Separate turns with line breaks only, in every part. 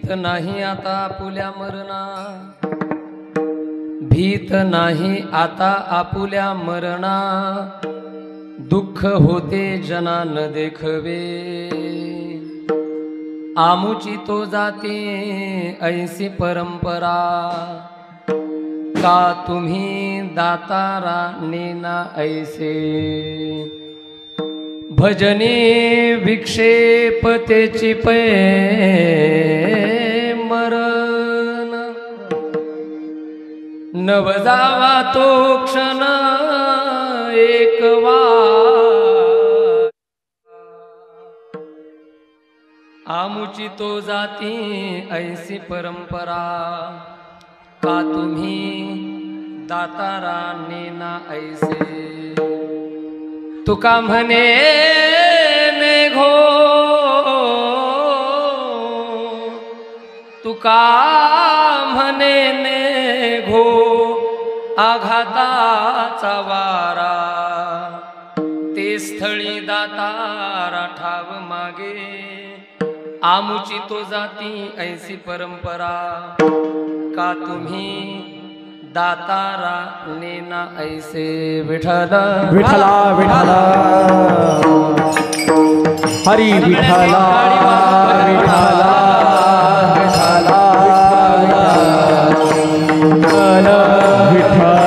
भीत नाही आता आपुल्या मरणा, भीत नाही आता आपुल्या मरणा, दुःख होते जना न देखवे, आमुची तो जाते ऐसी परंपरा, का तुम्ही दातारा नेना ऐसे, भजनी विक्षेपतेची पै मरण, नव जावा तो क्षण एक आमुची तो जाती ऐसी परंपरा, का तुम्ही दातारा नेना ऐसे, तुका म्हणे घो, तुका म्हणे घो आघाताचा वारा, ते स्थळी दातारा ठाव मागे, आमुची तो जाती ऐसी परंपरा, का तुम्ही दातारा नेना ऐसे, विठला
विठला विठला हरी विठला विठला विठला विठला विठला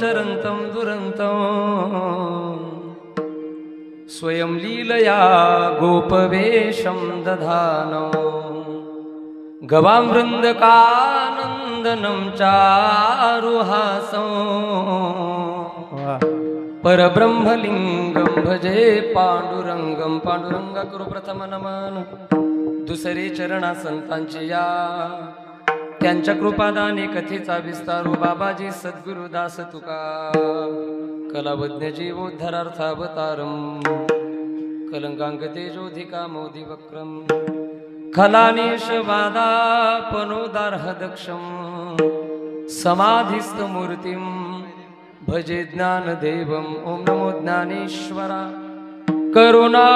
चरंतं दुरंतं स्वयं लीलया गोपवेशं दधानो, गवामृन्दकानन्दनं चारुहासं, परब्रह्मलिंगं भजे पांडुरंगं, पांडुरंगा करू प्रथम नमन, दुसरे चरणा संतांची या, त्यांच्या कृपादाने कथेचा विस्तारू, बाबाजी सद्गुरु दास तुका, कलावज्ञ जीवोद्धरार्थावतारम, कलंकांक तेजोधिका मोदी वक्रम, खलानीश वादापनोदार्हदक्षम, समाधिस्थ मूर्तिम भजे ज्ञानदेवम, ओम नमो ज्ञानेश्वरा, करुणा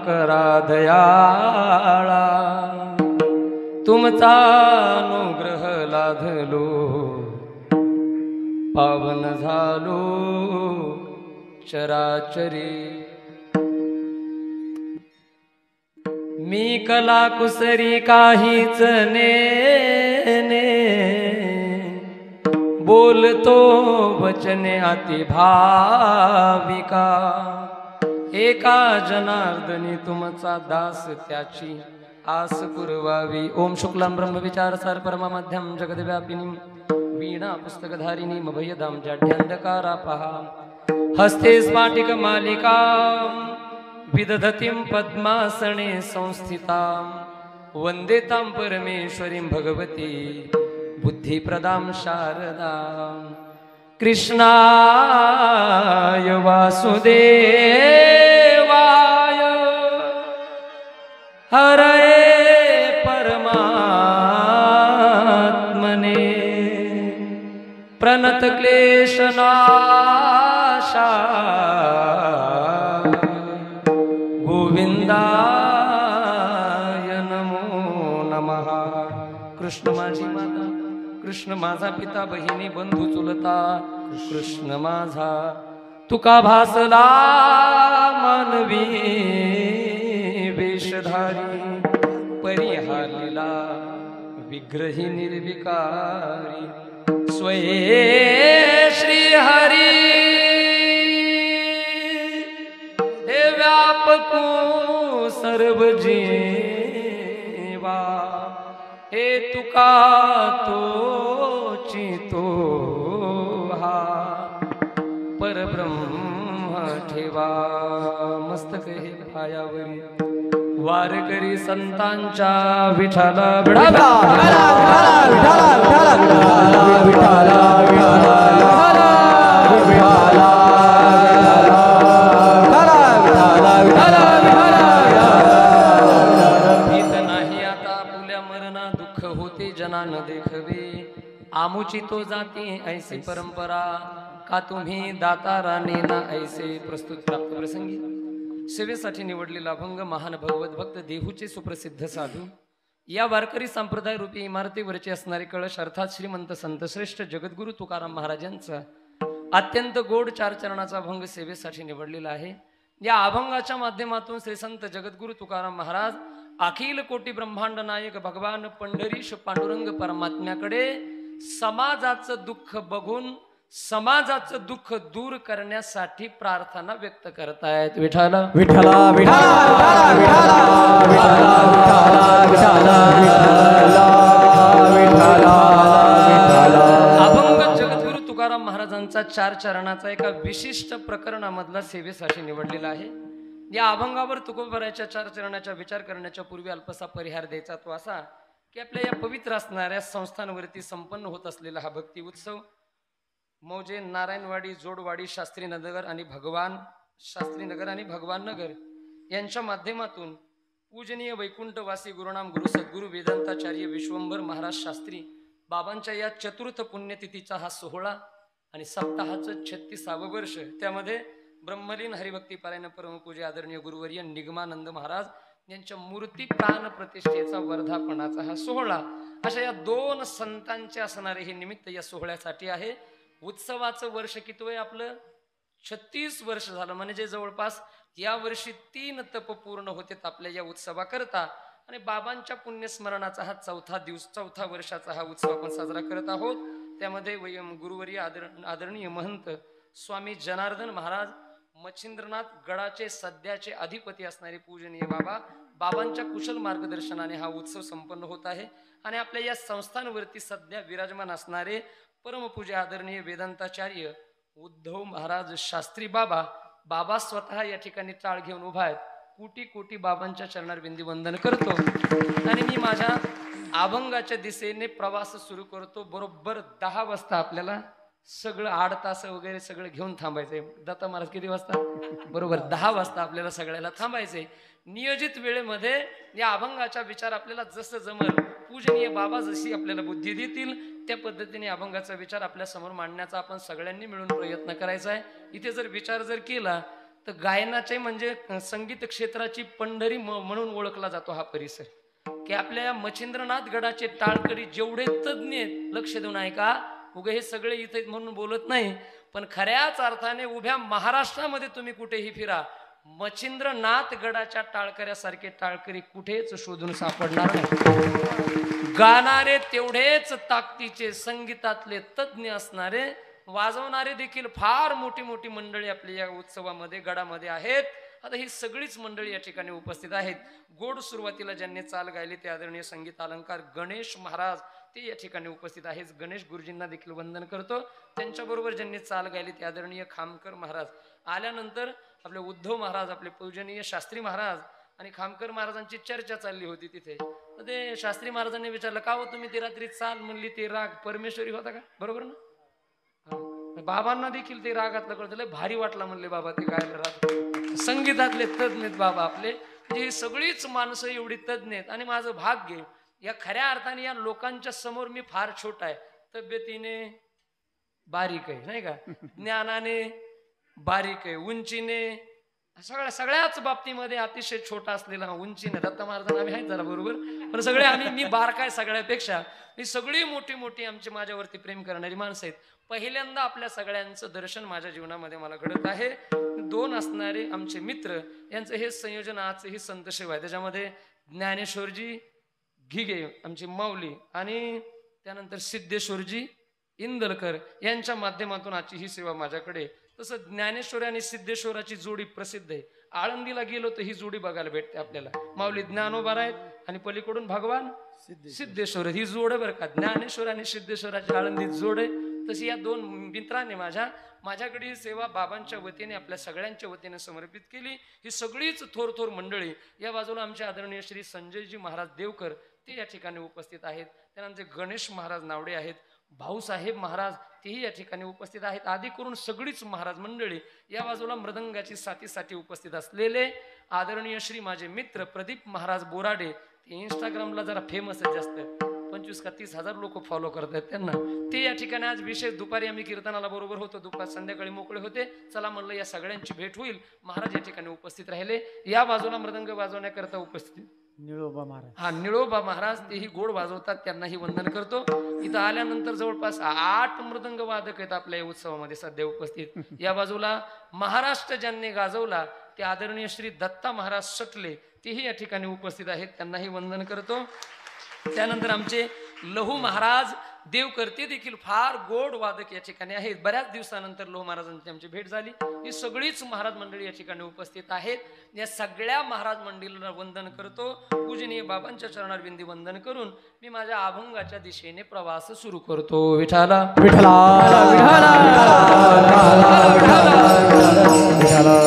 करा दयाळा, तुमचा अनुग्रह लाधलो, पावन झालो चराचरी, मी कला कुसरी काहीच नेने, बोलतो वचने अति भाविका, एका जनार्दनी तुमचा दास त्याची आस पुरवावी। ओम शुक्लां ब्रह्म विचारसार परमा मध्यम जगद्व्यापिनीं वीणा पुस्तकधारिणीं अभयदां जाढ्यांधकारापहा हस्ते स्फाटिक मालिकां विदधतीं पद्मासने संस्थितां वन्दे तां परमेश्वरीं भगवती बुद्धिप्रदां शारदां। कृष्णाय वासुदेवाय हरये परमात्मने प्रणत क्लेशनाशाय कृष्ण माझी माता, कृष्ण माझा पिता, बहिणी बंधू चुलता, कृष्ण माझा तुका भासला मानवी वेशधारी, परिहारलेला विग्रही निर्विकारी, स्वये श्री हरी हे व्यापकू सर्व जीवा, हे तुका तोची तो हा परब्रह्म ठेवा, मस्तक हे पायावरी वारकरी संतांच्या विठाला
विठाला
भीत नाही आता पुल्या मरणा, दुःख होते जना न देखवे, आमुची तो जाती ऐसी परंपरा, का तुम्ही दाताराने ना ऐसे. प्रस्तुत प्राप्त प्रसंगी सेवेसाठी निवडलेला अभंग महान भगवत भक्त देहूचे सुप्रसिद्ध साधू, या वारकरी संप्रदाय रूपी इमारतीवरचे असणारे कळश अर्थात श्रीमंत संत श्रेष्ठ जगद्गुरु तुकाराम महाराजांचा अत्यंत गोड चार चरणाचा अभंग सेवेसाठी निवडलेला आहे. या अभंगाच्या माध्यमातून श्री संत जगद्गुरु तुकाराम महाराज अखिल कोटी ब्रह्मांड नायक भगवान पंढरीश पांडुरंग परमात्म्याकडे समाजाचं दुःख बघून समाजाचं दुःख दूर करण्यासाठी प्रार्थना व्यक्त करतायत. विठाला
विठाला विठाला
अभंग जगद्गुरु तुकाराम महाराजांचा चार चरणाचा एका विशिष्ट प्रकरणामधला सेवेसाठी निवडलेला आहे. या अभंगावर तुकोबराच्या चार चरणाचा विचार करण्याच्या पूर्वी अल्पसा परिहार द्यायचा तो असा की आपल्या या पवित्र असणाऱ्या संस्थांवरती संपन्न होत असलेला हा भक्ती उत्सव मौजे नारायणवाडी, जोडवाडी, शास्त्रीनगर आणि भगवान नगर यांच्या माध्यमातून पूजनीय वैकुंठवासी गुरुनाम गुरु सद्गुरु वेदांताचार्य विश्वंभर महाराज शास्त्री बाबांच्या या चतुर्थ पुण्यतिथीचा हा सोहळा आणि सप्ताहाचं 36वे वर्ष, त्यामध्ये ब्रह्मलीन हरिभक्ती पारायण परमपूज्य आदरणीय गुरुवर्य निगमानंद महाराज यांच्या मूर्ती प्राण प्रतिष्ठेचा वर्धापनाचा हा सोहळा, अशा या दोन संतांचे असणारे हे निमित्त या सोहळ्यासाठी आहे. उत्सवाचं वर्ष किती आपलं 36 वर्ष झालं, म्हणजे जवळपास या वर्षी 3 तप पूर्ण होते आपल्या या उत्सवाकरता. आणि बाबांच्या पुण्यस्मरणाचा हा चौथा वर्षाचा हा उत्सव आपण साजरा करत आहोत. त्यामध्ये गुरुवर्य आदरणीय महंत स्वामी जनार्दन महाराज मच्छिंद्रनाथ गडाचे सध्याचे अधिपती असणारे पूजनीय बाबांच्या कुशल मार्गदर्शनाने हा उत्सव संपन्न होत आहे. आणि आपल्या या संस्थांवरती सध्या विराजमान असणारे परमपूज्य आदरणीय वेदांताचार्य उद्धव महाराज शास्त्री बाबा स्वतः या ठिकाणी टाळ घेऊन उभा आहेत. कोटी कोटी बाबांच्या चरणार विंदी वंदन करतो आणि मी माझ्या अभंगाच्या दिशेने प्रवास सुरू करतो. बरोबर 10 वाजता आपल्याला सगळं 8 तास वगैरे सगळं घेऊन थांबायचंय. दत्ता महाराज किती वाजता? बरोबर 10 वाजता आपल्याला सगळ्याला थांबायचंय. नियोजित वेळेमध्ये या अभंगाचा विचार आपल्याला जसं जमल, पूजनीय बाबा जशी आपल्याला बुद्धी देतील त्या पद्धतीने अभंगाचा विचार आपल्या समोर मांडण्याचा आपण सगळ्यांनी मिळून प्रयत्न करायचा आहे. इथे जर विचार केला तर गायनाचे म्हणजे संगीत क्षेत्राची पंढरी म्हणून ओळखला जातो हा परिसर. की आपल्या मच्छिंद्रनाथ गडाचे टाळकरी जेवढे तज्ञ आहेत, लक्ष देऊन ऐका, उगे हे सगळे इथे म्हणून बोलत नाही, पण खऱ्याच अर्थाने उभ्या महाराष्ट्रामध्ये तुम्ही कुठेही फिरा, मच्छिंद्रनाथ गडाच्या टाळकऱ्यासारखे टाळकरी कुठेच शोधून सापडणार नाही. गाणारे तेवढेच ताकदीचे, संगीतातले तज्ञ असणारे, वाजवणारे देखील फार मोठी मोठी मंडळी आपल्या या उत्सवामध्ये गडामध्ये आहेत. आता ही सगळीच मंडळी या ठिकाणी उपस्थित आहेत. गोड सुरुवातीला ज्यांनी चाल गायली ते आदरणीय संगीत अलंकार गणेश महाराज ते या ठिकाणी उपस्थित आहेत. गणेश गुरुजींना देखील वंदन करतो. त्यांच्याबरोबर ज्यांनी चाल गायली ते आदरणीय खामकर महाराज. आल्यानंतर आपले उद्धव महाराज, आपले पूजनीय शास्त्री महाराज आणि खामकर महाराजांची चर्चा चालली होती तिथे. तर ते शास्त्री महाराजांनी विचारलं, का हो तुम्ही ती रात्री चाल म्हणली, ते राग परमेश्वरी होता का? बरोबर ना? बाबांना देखील ते रागातलं कळतं, भारी वाटला म्हणले बाबा ते गायला राग. संगीतातले तज्ञ आहेत बाबा आपले. म्हणजे सगळीच माणसं एवढी तज्ञ आहेत. आणि माझं भाग्य, या खऱ्या अर्थाने या लोकांच्या समोर मी फार छोटा आहे. तब्येतीने बारीक आहे नाही का, ज्ञानाने बारीक आहे, उंचीने सगळ्याच बाबतीमध्ये अतिशय छोटा असलेला उंचीने दत्ता महाराजांना आम्ही आहेत जरा बरोबर, पण सगळे आम्ही मी बारकाय सगळ्यापेक्षा, ही सगळी मोठी मोठी आमची माझ्यावरती प्रेम करणारी माणसं आहेत. पहिल्यांदा आपल्या सगळ्यांचं दर्शन माझ्या जीवनामध्ये मला घडत आहे. 2 असणारे आमचे मित्र यांचं हे संयोजन आजचं ही संत सेवा आहे. त्याच्यामध्ये ज्ञानेश्वरजी घिगे आमची माऊली आणि त्यानंतर सिद्धेश्वरजी इंदलकर यांच्या माध्यमातून आजची ही सेवा माझ्याकडे. तसं ज्ञानेश्वर आणि सिद्धेश्वराची जोडी प्रसिद्ध आहे. आळंदीला गेलो तर ही जोडी बघायला भेटते आपल्याला. माऊली ज्ञानोबा आहेत आणि पलीकडून भगवान सिद्धेश्वर, ही जोड आहे बरं का. ज्ञानेश्वर आणि सिद्धेश्वराची आळंदीत जोड आहे. तशी या 2 मित्रांनी माझ्याकडे ही सेवा बाबांच्या वतीने आपल्या सगळ्यांच्या वतीने समर्पित केली. ही सगळीच थोर थोर मंडळी. या बाजूला आमचे आदरणीय श्री संजयजी महाराज देवकर ते या ठिकाणी उपस्थित आहेत. त्यानंतर गणेश महाराज नावडे आहेत, भाऊसाहेब महाराज तेही या ठिकाणी उपस्थित आहेत. आदी करून सगळीच महाराज मंडळी. या बाजूला मृदंगाची साथीसाठी उपस्थित असलेले आदरणीय श्री माझे मित्र प्रदीप महाराज बोराडे, ते इंस्टाग्रामला जरा फेमस आहेत, जास्त 25 का 30 हजार लोक फॉलो करतात त्यांना. ते या ठिकाणी आज विशेष दुपारी आम्ही कीर्तनाला बरोबर होतो, संध्याकाळी मोकळे होते. चला म्हणलं या सगळ्यांची भेट होईल. महाराज या ठिकाणी उपस्थित राहिले. या बाजूला मृदंग वाजवण्याकरता उपस्थित
निळोबा महाराज,
हा निळोबा महाराज, तेही गोड वाजवतात, त्यांनाही वंदन करतो. इथं आल्यानंतर जवळपास 8 मृदंग वादक आहेत आपल्या या उत्सवामध्ये सध्या उपस्थित. या बाजूला महाराष्ट्र ज्यांनी गाजवला ते आदरणीय श्री दत्ता महाराज सटले तेही या ठिकाणी उपस्थित आहेत, त्यांनाही वंदन करतो. त्यानंतर आमचे लहू महाराज देवकर ते देखील फार गोड वादक या ठिकाणी आहेत. बऱ्याच दिवसानंतर लहू महाराजांची आमची भेट झाली. ही सगळीच महाराज मंडळी या ठिकाणी उपस्थित आहेत. या सगळ्या महाराज मंडळीला वंदन करतो. पूजनीय बाबांच्या चरणारविंदी वंदन करून मी माझ्या अभंगाच्या दिशेने प्रवास सुरू करतो. विठाला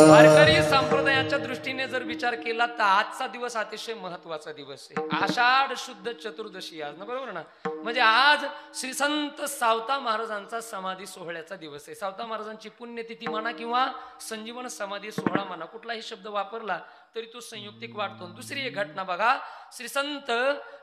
वारकरी संप्रदायाच्या दृष्टीने जर विचार केला तर आजचा दिवस अतिशय महत्वाचा दिवस आहे. आषाढ शुद्ध चतुर्दशी आज ना, बरोबर ना. म्हणजे आज श्री संत सावता महाराजांचा समाधी सोहळ्याचा दिवस आहे. सावता महाराजांची पुण्यतिथी म्हणा किंवा संजीवन समाधी सोहळा म्हणा, कुठलाही शब्द वापरला तरी तो संयुक्तिक वाटतो. दुसरी एक घटना बघा, श्री संत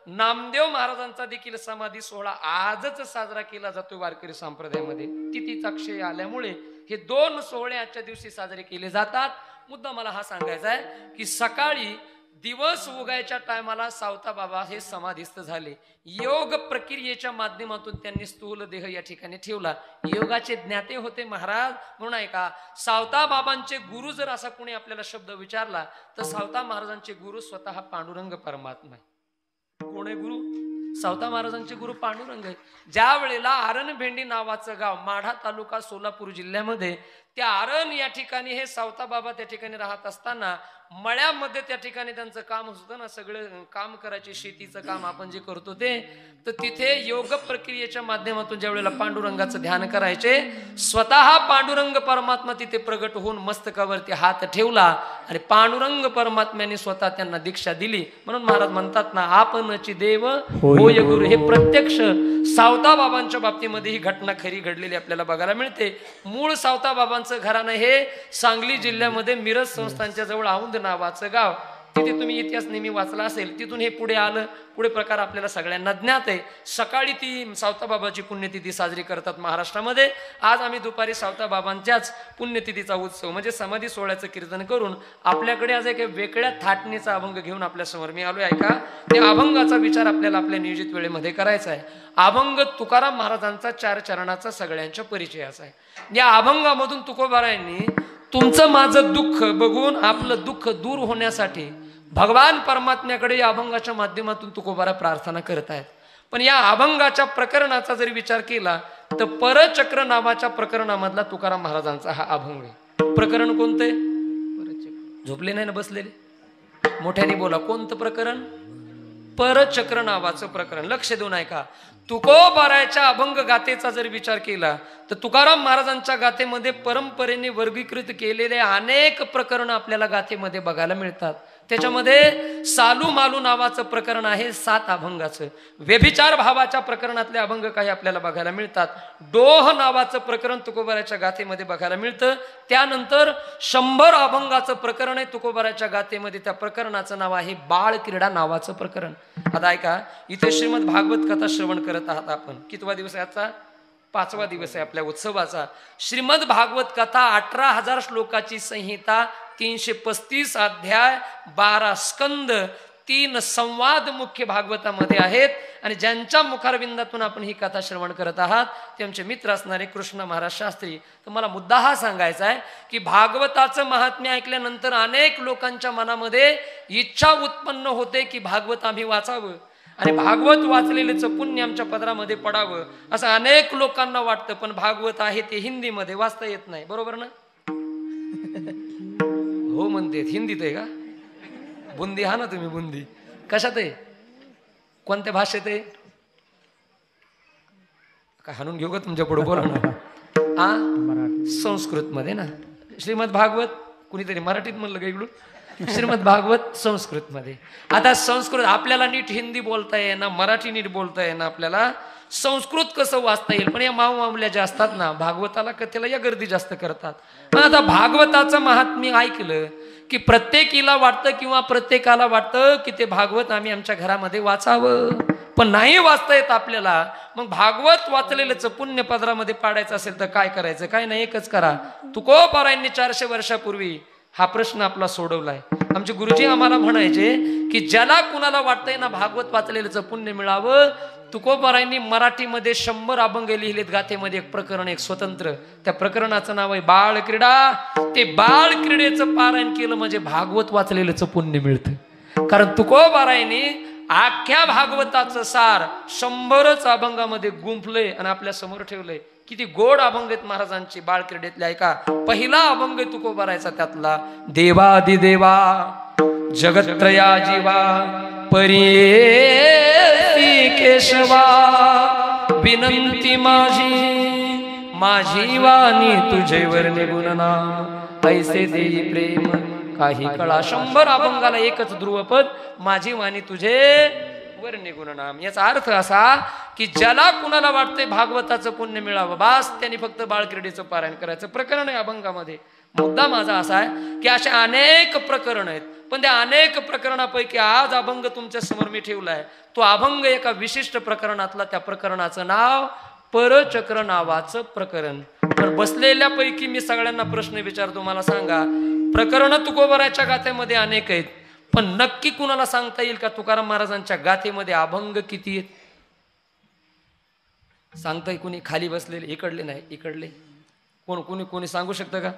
नामदेव महाराजांचा देखील समाधी सोहळा आजच साजरा केला जातो वारकरी संप्रदायामध्ये. तिथीचा क्षय आल्यामुळे हे 2 सोहळे आजच्या दिवशी साजरे केले जातात. मुद्दा मला हा सांगायचा आहे की सकाळी दिवस उगायच्या टायमाला सावता बाबा हे समाधीस्थ झाले. योग प्रक्रियेच्या माध्यमातून त्यांनी स्थूल देह या ठिकाणी ठेवला. योगाचे ज्ञाते होते महाराज म्हणून ऐका, सावता बाबांचे गुरु जर असा कोणी आपल्याला शब्द विचारला तर सावता महाराजांचे गुरु स्वतः पांडुरंग परमात्मा आहे. कोण आहे गुरु? सावता महाराजांचे गुरु पांडुरंग आहे. ज्या वेळेला आरणभेंडी नावाचं गाव माढा तालुका सोलापूर जिल्ह्यामध्ये, त्या आरण या ठिकाणी हे सावता बाबा त्या ठिकाणी राहत असताना मळ्यामध्ये त्या ठिकाणी त्यांचं काम होतं ना, सगळं काम करायचे, शेतीचं काम आपण जे करतो ते. तर तिथे योग प्रक्रियेच्या माध्यमातून ज्या वेळेला पांडुरंगाचं ध्यान करायचे, स्वतः पांडुरंग परमात्मा तिथे प्रगट होऊन मस्तकावरती हात ठेवला आणि पांडुरंग परमात्म्याने स्वतः त्यांना दीक्षा दिली. म्हणून महाराज म्हणतात ना, आपणची देव होय गुरु. हे प्रत्यक्ष सावता बाबांच्या बाबतीमध्ये ही घटना खरी घडलेली आपल्याला बघायला मिळते. मूळ सावता बाबांचं घराणं हे सांगली जिल्ह्यामध्ये मिरज संस्थानच्या जवळ औंध नावाचं गाव. तिथे तुम्ही इतिहास नेहमी वाचला असेल. तिथून हे पुढे आलं. पुढे प्रकार आपल्याला सगळ्यांना ज्ञात आहे. सकाळी ती सावता बाबाची पुण्यतिथी साजरी करतात महाराष्ट्रामध्ये. आज आम्ही दुपारी सावता बाबांच्याच पुण्यतिथीचा उत्सव म्हणजे समाधी सोहळ्याचं कीर्तन करून आपल्याकडे आज एक वेगळ्या थाटणीचा अभंग घेऊन आपल्या समोर मी आलोय. ऐका, त्या अभंगाचा विचार आपल्याला आपल्या नियोजित वेळेमध्ये करायचा आहे. अभंग तुकाराम महाराजांचा 4 चरणाचा सगळ्यांच्या परिचयाचा आहे. या अभंगामधून तुकोबारायांनी तुमचं माझं दुःख बघून आपलं दुःख दूर होण्यासाठी भगवान परमात्म्याकडे या अभंगाच्या माध्यमातून तुकोबारा प्रार्थना करत आहेत. पण या अभंगाच्या प्रकरणाचा जरी विचार केला तर परचक्र नावाच्या प्रकरणामधला तुकाराम महाराजांचा हा अभंग आहे. प्रकरण कोणते? झोपले नाही ना, बसलेले? मोठ्याने बोला, कोणतं प्रकरण? परचक्र नावाचं प्रकरण. लक्ष देऊन ऐका. तुकोबाराच्या अभंग गाथेचा जर विचार केला तर तुकाराम महाराजांच्या गाथेमध्ये परंपरेने वर्गीकृत केलेले अनेक प्रकरण आपल्याला गाथेमध्ये बघायला मिळतात. त्याच्यामध्ये सालू मालू नावाचं प्रकरण आहे 7 अभंगाचं. व्यभिचार भावाच्या प्रकरणातले अभंग काही आपल्याला बघायला मिळतात. डोह नावाचं प्रकरण तुकोबाराच्या गाथेमध्ये बघायला मिळतं. त्यानंतर 100 अभंगाचं प्रकरण आहे तुकोबाराच्या गाथेमध्ये. त्या प्रकरणाचं नाव आहे बाळ क्रीडा नावाचं प्रकरण. आता ऐका, इथे श्रीमद भागवत कथा श्रवण करत आहात आपण. कितवा दिवस आहे आजचा? 5वा दिवस आहे आपल्या उत्सवाचा. श्रीमद भागवत कथा 18,000 श्लोकाची संहिता 335 अध्याय, 12 स्कंद, 3 संवाद मुख्य भागवतामध्ये आहेत. आणि ज्यांच्या मुखारविंदातून आपण ही कथा श्रवण करत आहात ते आमचे मित्र असणारे कृष्ण महाराज शास्त्री. तर मला मुद्दा हा सांगायचा आहे की भागवताचं महात्म्य ऐकल्यानंतर अनेक लोकांच्या मनामध्ये इच्छा उत्पन्न होते की भागवत आम्ही वाचावं आणि भागवत वाचलेलेचं पुण्य आमच्या पदरामध्ये पडावं असं अनेक लोकांना वाटतं. पण भागवत आहे ते हिंदीमध्ये वाचता येत नाही, बरोबर ना? हो म्हणते, हिंदीत आहे का? बुंदी हा ना तुम्ही, बुंदी कशात आहे, कोणत्या भाषेत आहे? काय हाणून घेऊ का तुमच्या पुढे? बोला ना. संस्कृत मध्ये ना. श्रीमद भागवत कुणीतरी मराठीत म्हणलं का इकडून? श्रीमद भागवत संस्कृत मध्ये. आता संस्कृत आपल्याला नीट हिंदी बोलता येईना, मराठी नीट बोलता येईना, आपल्याला संस्कृत कसं वाचता येईल? पण या मावमामल्या ज्या असतात ना भागवताला कथेला या गर्दी जास्त करतात. पण आता भागवताचं महात्म्य ऐकलं की प्रत्येकीला वाटतं किंवा प्रत्येकाला वाटतं की ते भागवत आम्ही आमच्या घरामध्ये वाचावं, पण नाही वाचता येत आपल्याला. मग भागवत वाचलेलं पुण्य पदरामध्ये पाडायचं असेल तर काय करायचं? काय नाही, एकच करा. तुकोबारायांनी 400 वर्षापूर्वी हा प्रश्न आपला सोडवलाय. आमचे गुरुजी आम्हाला म्हणायचे की ज्याला कुणाला वाटतंय ना भागवत वाचलेलं पुण्य मिळावं, तुकोबारायांनी मराठीमध्ये 100 अभंग लिहिलेत गाथेमध्ये, एक प्रकरण एक स्वतंत्र. त्या प्रकरणाचं नाव आहे बाळ क्रीडा. ते बाळ क्रीडेचं पारायण केलं म्हणजे भागवत वाचलेलं पुण्य मिळतं. कारण तुकोबारायांनी आख्या भागवताचं सार 100च अभंगामध्ये गुंफलंय आणि आपल्या समोर ठेवलंय. किती गोड अभंग आहेत महाराजांची बाळ क्रीडेतले, ऐका. पहिला अभंग तुकोबारायचा त्यातला, देवादिदेवा जगत्रया जीवा परी केशवा विनंती माझी माझी वाणी तुझेवर निगुण नाम ऐसे देई प्रेम काही कळा. 100 अभंगाला एकच ध्रुवपद, माझी वाणी तुझे वर निगुण नाम. याचा अर्थ असा की ज्याला कुणाला वाटतंय भागवताचं पुण्य मिळावं, बास त्यांनी फक्त बाळक्रीडेचं पारायण करायचं. प्रकरण आहे अभंगामध्ये. मुद्दा माझा असा आहे की अशा अनेक प्रकरण आहेत, पण त्या अनेक प्रकरणापैकी आज अभंग तुमच्या समोर मी ठेवलाय. तो अभंग एका विशिष्ट प्रकरणातला, त्या प्रकरणाचं नाव परचक्र नावाचं प्रकरण. तर बसलेल्यापैकी मी सगळ्यांना प्रश्न विचारतो, मला सांगा, प्रकरण तुकोबाराच्या गाथेमध्ये अनेक आहेत, पण नक्की कुणाला सांगता येईल का तुकाराम महाराजांच्या गाथेमध्ये अभंग किती आहेत? सांगताय कुणी? खाली बसलेले, इकडले नाही, इकडले कोण? कोणी सांगू शकतं का?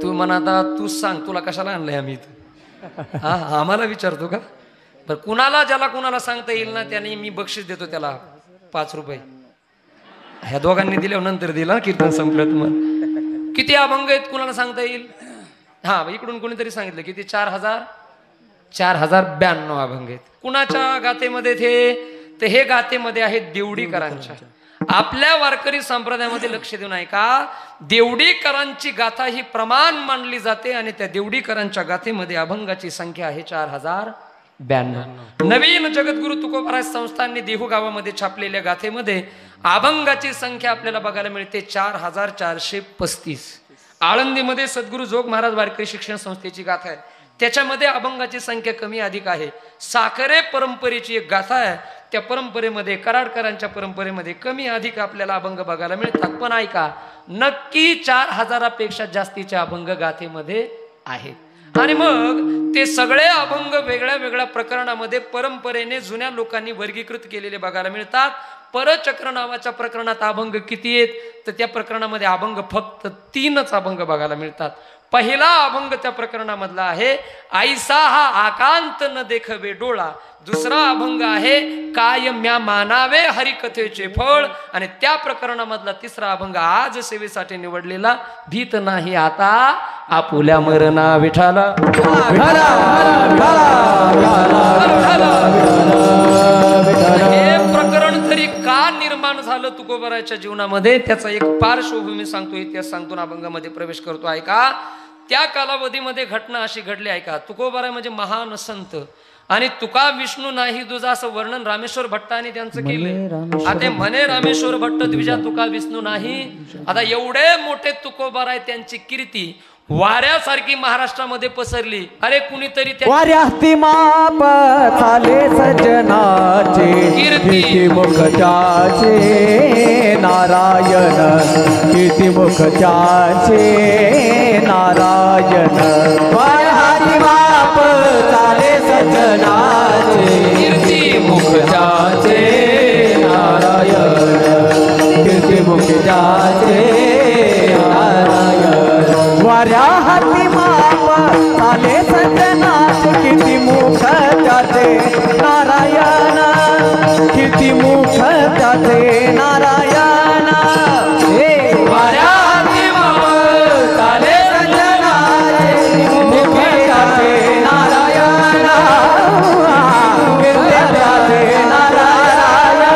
तू म्हणा आता तूच सांग, तुला कशाला आणलंय आम्ही इथं? हा, आम्हाला विचारतो का? बरं, कुणाला ज्याला कुणाला सांगता येईल ना त्याने मी बक्षीस देतो त्याला 5 रुपये. ह्या दोघांनी दिल्यावर नंतर दिला, कीर्तन संपलं. तुम्हाला किती अभंग आहेत कुणाला सांगता येईल? हा, इकडून कोणीतरी सांगितलं किती? 4092 अभंग आहेत. कुणाच्या गाथेमध्ये ते? हे गाथेमध्ये आहेत देवडीकरांच्या. आपल्या वारकरी संप्रदायामध्ये लक्ष देऊन ऐका, देवडीकरांची गाथा ही प्रमाण मानली जाते आणि त्या देवडीकरांच्या गाथेमध्ये अभंगाची संख्या आहे 4092. नवीन जगद्गुरु तुकोबाराय संस्थांनी देहू गावामध्ये छापलेल्या गाथेमध्ये अभंगाची संख्या आपल्याला बघायला मिळते 4435. आळंदीमध्ये सद्गुरु जोग महाराज वारकरी शिक्षण संस्थेची गाथा आहे, त्याच्यामध्ये अभंगाची संख्या कमी अधिक आहे. साखरे परंपरेची एक गाथा आहे, त्या परंपरेमध्ये कराडकरांच्या परंपरेमध्ये कमी अधिक आपल्याला अभंग बघायला मिळतात. पण ऐका, नक्की 4000 पेक्षा जास्तीचे अभंग गाथेमध्ये आहेत. आणि मग ते सगळे अभंग वेगळ्या वेगळ्या प्रकरणामध्ये परंपरेने जुन्या लोकांनी वर्गीकृत केलेले बघायला मिळतात. परचक्र नावाच्या प्रकरणात अभंग किती आहेत? तर त्या प्रकरणामध्ये अभंग फक्त 3च अभंग बघायला मिळतात. पहिला अभंग त्या प्रकरणामधला आहे, ऐसा हा आकांत न देखवे डोळा. दुसरा अभंग आहे, काय म्या मानावे हरिकथेचे फळ. आणि त्या प्रकरणामधला तिसरा अभंग आज सेवेसाठी निवडलेला, भीत नाही आता आपुल्या मरणा विठाला. हे प्रकरण तरी का निर्माण झालं तुकोबाराच्या जीवनामध्ये, त्याचा एक पार्श्वभूमी सांगतो, इतिहास सांगतो, अभंगामध्ये प्रवेश करतो. ऐका, त्या कालावधीमध्ये घटना अशी घडली. ऐका, तुकोबाराय म्हणजे महान संत आणि तुका विष्णू नाही तुझा असं वर्णन रामेश्वर भट्टाने त्यांचं केलं. आता म्हणे रामेश्वर भट्ट द्विजा तुका विष्णू नाही. आता एवढे मोठे तुकोबाराय, त्यांची कीर्ती वाऱ्यासारखी महाराष्ट्रामध्ये पसरली. अरे कुणीतरी त्या
वाऱ्याती माप चाले सज्जनाचे कीर्ती मुखजाचे नारायण कीर्ती मुखजाचे नारायण. वाऱ्याती माप चाले सज्जनाचे कीर्ती मुखजाचे नारायण कीर्ती मुखजाचे नारायण. वाऱ्या हाती माप चाले सज्जनाचे किती मुख त्याचे नारायण किती मुख त्याचे नारायण. वाऱ्या हाती माप चाले सज्जनाचे मुख त्याचे नारायण कीर्ती त्याचे नारायण.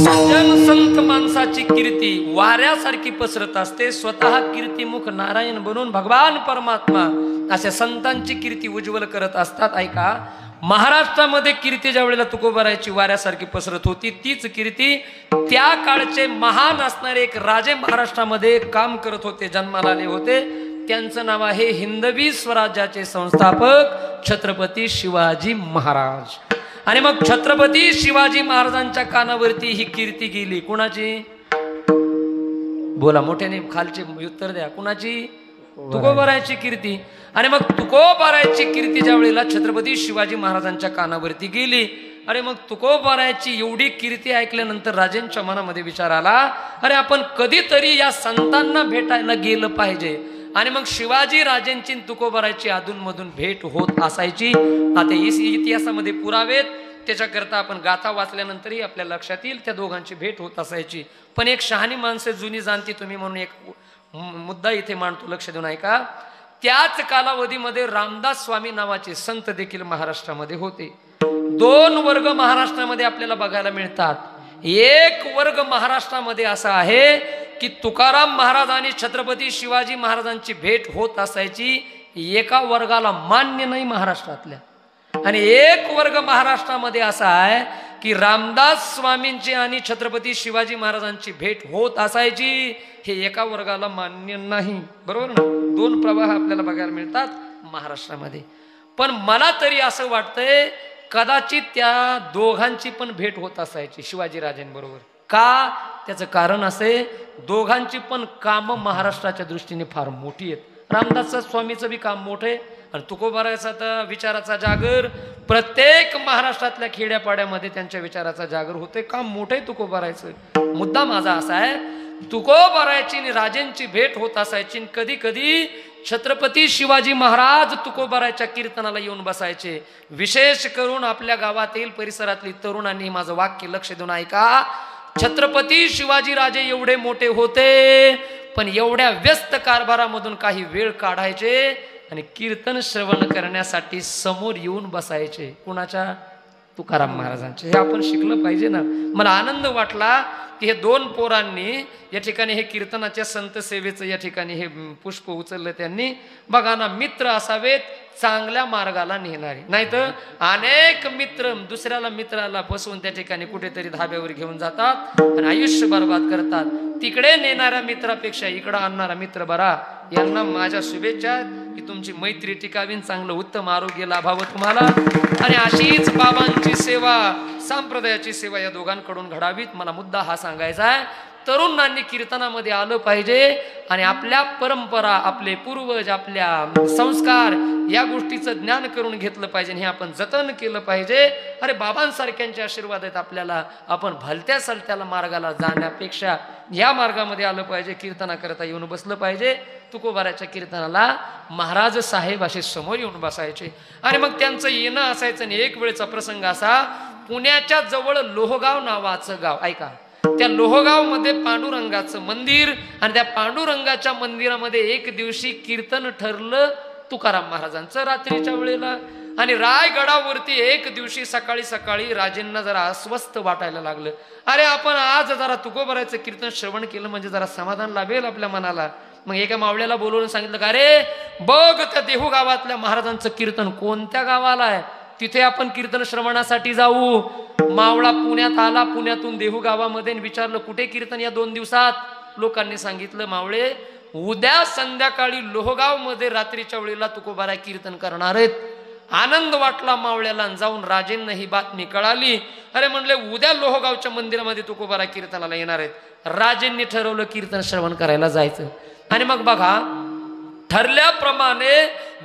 सज्जन संत माणसाची कीर्ती वाऱ्यासारखी पसरत असते. स्वतः कीर्तिमुख नारायण बनून भगवान परमात्मा अशा संतांची कीर्ती उज्ज्वल करत असतात. ऐका, महाराष्ट्रामध्ये कीर्ती ज्या वेळेला तुकोबारायची वाऱ्यासारखी पसरत होती, तीच कीर्ती त्या काळचे महान असणारे एक राजे महाराष्ट्रामध्ये काम करत होते, जन्माला आले होते. त्यांचं नाव आहे हिंदवी स्वराज्याचे संस्थापक छत्रपती शिवाजी महाराज. आणि मग छत्रपती शिवाजी महाराजांच्या कानावरती ही कीर्ती गेली. कुणाची? बोला मोठ्याने, खालचे उत्तर द्या. कुणाची? तुकोबारायची कीर्ती. आणि मग तुकोबारायची कीर्ती ज्या वेळेला छत्रपती शिवाजी महाराजांच्या कानावरती गेली, अरे मग तुकोबारायची एवढी कीर्ती ऐकल्यानंतर राजेंच्या मनामध्ये विचार आला, अरे आपण कधीतरी या संतांना भेटायला गेलं पाहिजे. आणि मग शिवाजी राजेंची तुकोबारायची अधूनमधून भेट होत असायची. आता इतिहासामध्ये पुरावेत, त्याच्याकरता आपण गाथा वाचल्यानंतरही आपल्या लक्षात येईल त्या दोघांची भेट होत असायची. पण एक शहाणी माणसे जुनी जाणती तुम्ही म्हणून एक मुद्दा इथे मांडतो, लक्ष देऊन ऐका. त्याच कालावधीमध्ये रामदास स्वामी नावाचे संत देखील महाराष्ट्रामध्ये होते. दोन वर्ग महाराष्ट्रामध्ये आपल्याला बघायला मिळतात. एक वर्ग महाराष्ट्रामध्ये असा आहे की तुकाराम महाराज आणि छत्रपती शिवाजी महाराजांची भेट होत असायची. एका वर्गाला मान्य नाही महाराष्ट्रातल्या. आणि एक वर्ग महाराष्ट्रामध्ये असा आहे की रामदास स्वामींची आणि छत्रपती शिवाजी महाराजांची भेट होत असायची, हे एका वर्गाला मान्य नाही. बरोबर ना? दोन प्रवाह आपल्याला बघायला मिळतात महाराष्ट्रामध्ये. पण मला तरी असं वाटतंय कदाचित त्या दोघांची पण भेट होत असायची शिवाजी राजेंबरोबर. का? त्याचं कारण असे, दोघांची पण कामं महाराष्ट्राच्या दृष्टीने फार मोठी आहेत. रामदास स्वामीचं बी काम मोठं आहे आणि तुकोबारायचा तर विचाराचा जागर प्रत्येक महाराष्ट्रातल्या खेड्यापाड्यामध्ये त्यांच्या विचाराचा जागर होते. काम मोठं आहे तुकोबारायचं. मुद्दा माझा असा आहे, तुकोबारायची आणि राजेंची भेट होत असायची. कधी कधी छत्रपती शिवाजी महाराज तुकोबारायच्या कीर्तनाला येऊन बसायचे. विशेष करून आपल्या गावातील परिसरातली तरुणांनी माझं वाक्य लक्ष देऊन ऐका. छत्रपती शिवाजी राजे एवढे मोठे होते, पण एवढ्या व्यस्त कारभारामधून काही वेळ काढायचे आणि कीर्तन श्रवण करण्यासाठी समोर येऊन बसायचे. कुणाच्या? तुकाराम महाराजांचे. हे आपण शिकलं पाहिजे ना. मला आनंद वाटला की हे दोन पोरांनी या ठिकाणी हे कीर्तनाच्या संत सेवेचं या ठिकाणी हे पुष्प उचललं त्यांनी. बघा ना, मित्र असावेत चांगल्या मार्गाला नेणारे, नाहीतर अनेक मित्र दुसऱ्याला मित्राला फसवून त्या ठिकाणी कुठेतरी धाब्यावर घेऊन जातात आणि आयुष्य बर्बाद करतात. तिकडे नेणाऱ्या मित्रापेक्षा इकडं आणणारा मित्र बरा. यांना माझ्या शुभेच्छा की तुमची मैत्री टिकावी, चांगलं उत्तम आरोग्य लाभावं तुम्हाला. आणि अशीच बाबांची सेवा, संप्रदायाची सेवा या दोघांकडून घडावीत. मला मुद्दा हा सांगायचा आहे, तरुणांनी कीर्तनामध्ये आलं पाहिजे आणि आपल्या परंपरा, आपले पूर्वज, आपल्या संस्कार या गोष्टीचं ज्ञान करून घेतलं पाहिजे. हे आपण जतन केलं पाहिजे. अरे बाबांसारख्यांचे आशीर्वाद आहेत आपल्याला. आपण भलत्या सलत्याला मार्गाला जाण्यापेक्षा या मार्गामध्ये आलं पाहिजे. कीर्तनाकरता येऊन बसलं पाहिजे. तुकोबाराच्या कीर्तनाला महाराज साहेब असे समोर येऊन बसायचे आणि मग त्यांचं येणं असायचं. आणि एक वेळचा प्रसंग असा, पुण्याच्या जवळ लोहगाव नावाचं गाव, ऐका, त्या लोहगाव मध्ये पांडुरंगाचं मंदिर आणि त्या पांडुरंगाच्या मंदिरामध्ये एक दिवशी कीर्तन ठरलं तुकाराम महाराजांचं रात्रीच्या वेळेला. आणि रायगडावरती एक दिवशी सकाळी सकाळी राजेंना जरा अस्वस्थ वाटायला लागलं. अरे आपण आज जरा तुकोबारायचं कीर्तन श्रवण केलं म्हणजे जरा समाधान लाभेल आपल्या मनाला. मग एका मावळ्याला बोलवून सांगितलं का, अरे बघ त्या देहू गावातल्या महाराजांचं कीर्तन कोणत्या गावाला आहे, तिथे आपण कीर्तन श्रवणासाठी जाऊ. मावळा पुण्यात आला. पुण्यातून देहू गावामध्ये विचारलं कुठे कीर्तन या 2 दिवसात. लोकांनी सांगितलं, मावळे उद्या संध्याकाळी लोहगाव मध्ये रात्रीच्या वेळेला तुकोबाराय कीर्तन करणार आहेत. आनंद वाटला मावळ्याला. जाऊन राजेंना ही बातमी कळाली. अरे म्हणले उद्या लोहगावच्या मंदिरामध्ये तुकोबाराय कीर्तनाला येणार आहेत. राजेंनी ठरवलं कीर्तन श्रवण करायला जायचं. आणि मग बघा ठरल्याप्रमाणे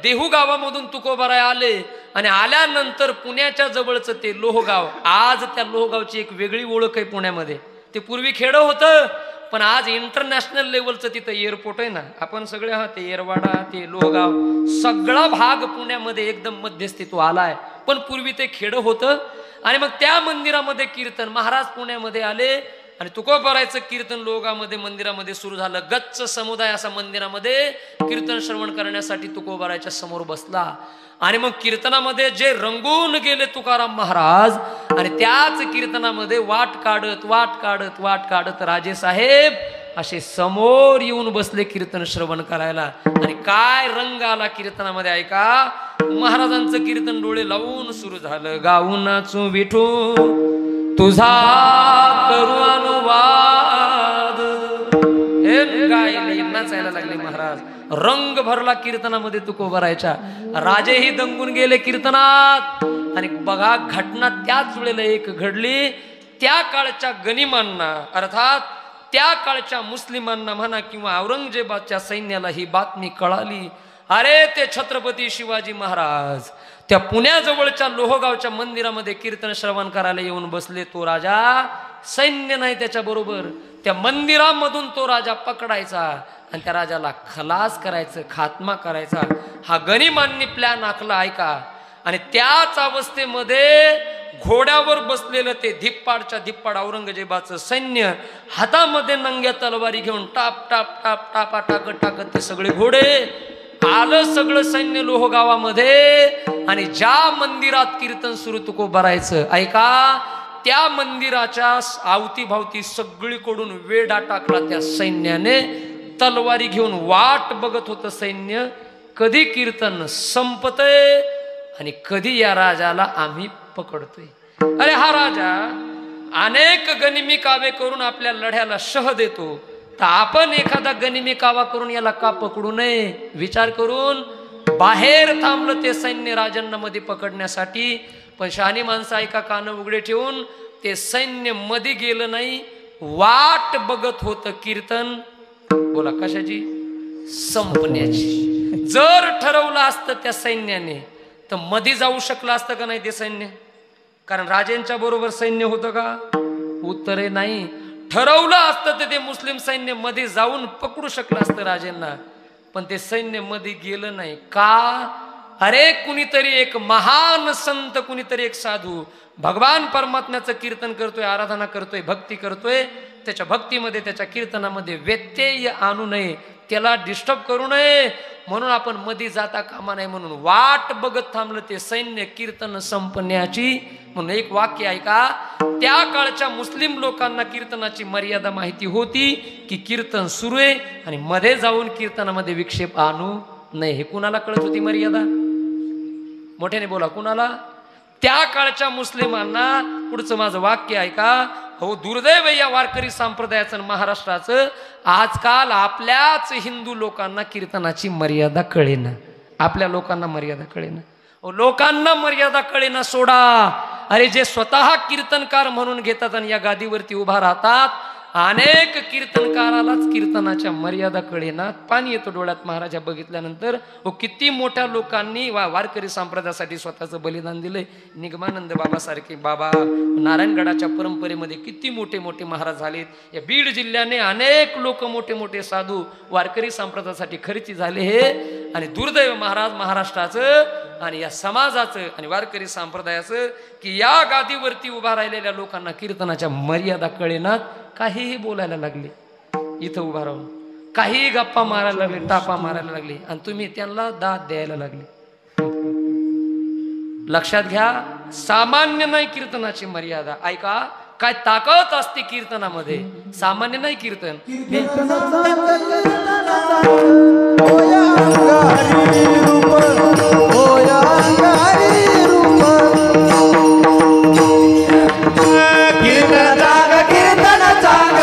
देहू गावामधून तुकोबाराय आले आणि आल्यानंतर पुण्याच्या जवळचं ते लोहगाव, आज त्या लोहगावची एक वेगळी ओळख आहे पुण्यामध्ये. ते पूर्वी खेडं होतं, पण आज इंटरनॅशनल लेवलचं तिथं एअरपोर्ट आहे ना. आपण सगळे आहात, ते येरवाडा, ते लोहगाव, सगळा भाग पुण्यामध्ये एकदम मध्यस्थी तो आलाय. पण पूर्वी ते खेडं होतं. आणि मग त्या मंदिरामध्ये कीर्तन, महाराज पुण्यामध्ये आले आणि तुकोबारायचं कीर्तन लोहगावमध्ये मंदिरामध्ये सुरू झालं. गच्च समुदाय असा मंदिरामध्ये कीर्तन श्रवण करण्यासाठी तुकोबारायच्या समोर बसला. आणि मग कीर्तनामध्ये जे रंगून गेले तुकाराम महाराज, आणि त्याच कीर्तनामध्ये वाट काढत राजे साहेब असे समोर येऊन बसले कीर्तन श्रवण करायला. आणि काय रंग आला कीर्तनामध्ये ऐका. महाराजांचं कीर्तन डोळे लावून सुरू झालं. गाऊ नाचू विठू तुझा करू अनुवाद. हे गायले नाचायला लागले महाराज. रंग भरला कीर्तनामध्ये तुकोबारायच्या. राजेही दंगून गेले कीर्तनात. आणि बघा घटना त्याच वेळेला एक घडली. त्या काळच्या गनिमांना, अर्थात त्या काळच्या मुस्लिमांना म्हणा किंवा औरंगजेबाच्या सैन्याला ही बातमी कळाली. अरे ते छत्रपती शिवाजी महाराज त्या पुण्याजवळच्या लोहगावच्या मंदिरामध्ये कीर्तन श्रवण करायला येऊन बसले. तो राजा, सैन्य नाही त्याच्या बरोबर. त्या मंदिरामधून तो राजा पकडायचा आणि त्या राजाला खलास करायचं, खात्मा करायचा. हा गनिमांनी प्लॅन आखला ऐका. आणि त्याच अवस्थेमध्ये घोड्यावर बसलेलं ते धिप्पाडच्या धिप्पाड औरंगजेबाचं सैन्य, हातामध्ये नंग्या तलवारी घेऊन टाप टाप टाप टापा टाकत ते सगळे घोडे आलं. सगळं सैन्य लोहगावामध्ये. आणि ज्या मंदिरात कीर्तन सुरू तुकोबारायचं ऐका, त्या मंदिराच्या आवतीभावती सगळीकडून वेढा टाकला त्या सैन्याने. तलवारी घेऊन वाट बघत होतं सैन्य, कधी कीर्तन संपतय आणि कधी या राजाला आम्ही पकडतोय. अरे हा राजा अनेक गनिमी कावे करून आपल्या लढ्याला शह देतो, तर आपण एखादा गनिमी कावा करून याला का पकडू नये विचार करून बाहेर थांबलं ते सैन्य राजांना मध्ये पकडण्यासाठी. पण शहाणी माणसं ऐका, कान उघडे ठेवून. ते सैन्य मध्ये गेलं नाही, वाट बघत होतं कीर्तन. बोला कशाची? संपण्याची. जर ठरवलं असतं त्या सैन्याने तर मध्ये जाऊ शकलं असतं का नाही ते सैन्य? कारण राजांच्या बरोबर सैन्य होतं का? उत्तर आहे नाही. ठरवलं असतं तर ते मुस्लिम सैन्य मध्ये जाऊन पकडू शकलं असतं राजांना. पण ते सैन्य मध्ये गेलं नाही का? अरे कुणीतरी एक महान संत, कुणीतरी एक साधू भगवान परमात्म्याचं कीर्तन करतोय, आराधना करतोय, भक्ती करतोय. त्याच्या भक्तीमध्ये, त्याच्या कीर्तनामध्ये व्यत्यय आणू नये, त्याला डिस्टर्ब करू नये, म्हणून आपण मध्ये जाता कामा नये. म्हणून वाट बघत थांबलं ते सैन्य कीर्तन संपण्याची. म्हणून एक वाक्य ऐका, त्या काळच्या मुस्लिम लोकांना कीर्तनाची मर्यादा माहिती होती की कीर्तन सुरू आहे आणि मध्ये जाऊन कीर्तनामध्ये विक्षेप आणू नये. हे कुणाला कळत होती मर्यादा? मोठ्याने बोला, कुणाला? त्या काळच्या मुस्लिमांना. पुढचं माझं वाक्य ऐका. हो दुर्दैव या वारकरी संप्रदायाचं, महाराष्ट्राचं, आजकाल आपल्याच हिंदू लोकांना कीर्तनाची मर्यादा कळेना. आपल्या लोकांना मर्यादा कळेना. लोकांना मर्यादा कळेना सोडा. अरे जे स्वतः कीर्तनकार म्हणून घेतात आणि या गादीवरती उभा राहतात, अनेक कीर्तनकारालाच कीर्तनाच्या मर्यादा कळेना. पाणी येतो डोळ्यात महाराजा बघितल्यानंतर. किती मोठ्या लोकांनी वारकरी संप्रदायासाठी स्वतःचं बलिदान दिलंय. निगमानंद बाबासारखे बाबा, नारायणगडाच्या परंपरेमध्ये किती मोठे मोठे महाराज झालेत. या बीड जिल्ह्याने अनेक लोक, मोठे मोठे साधू वारकरी संप्रदायासाठी खर्ची झाले. हे आणि दुर्दैव महाराज महाराष्ट्राचं आणि या समाजाचं आणि वारकरी संप्रदायाचं की या गादीवरती उभा राहिलेल्या लोकांना कीर्तनाच्या मर्यादा कळेनात. काहीही बोलायला लागले इथं उभा राहून, काही गप्पा मारायला लागले, टापा मारायला लागले, आणि तुम्ही त्यांना दाद द्यायला लागले. लक्षात घ्या, सामान्य नाही कीर्तनाची मर्यादा. ऐका, काय ताकद असते कीर्तनामध्ये, सामान्य नाही कीर्तन.
कीर्तन चांग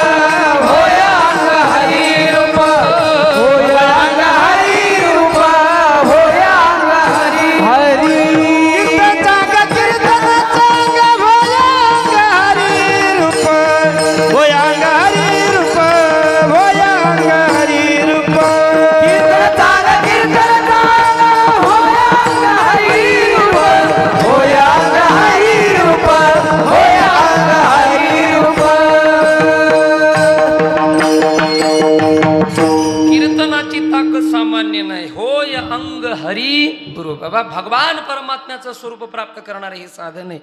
अभंग हरी गुरु. बाबा भगवान परमात्म्याचं स्वरूप प्राप्त करणारे हे साधन आहे.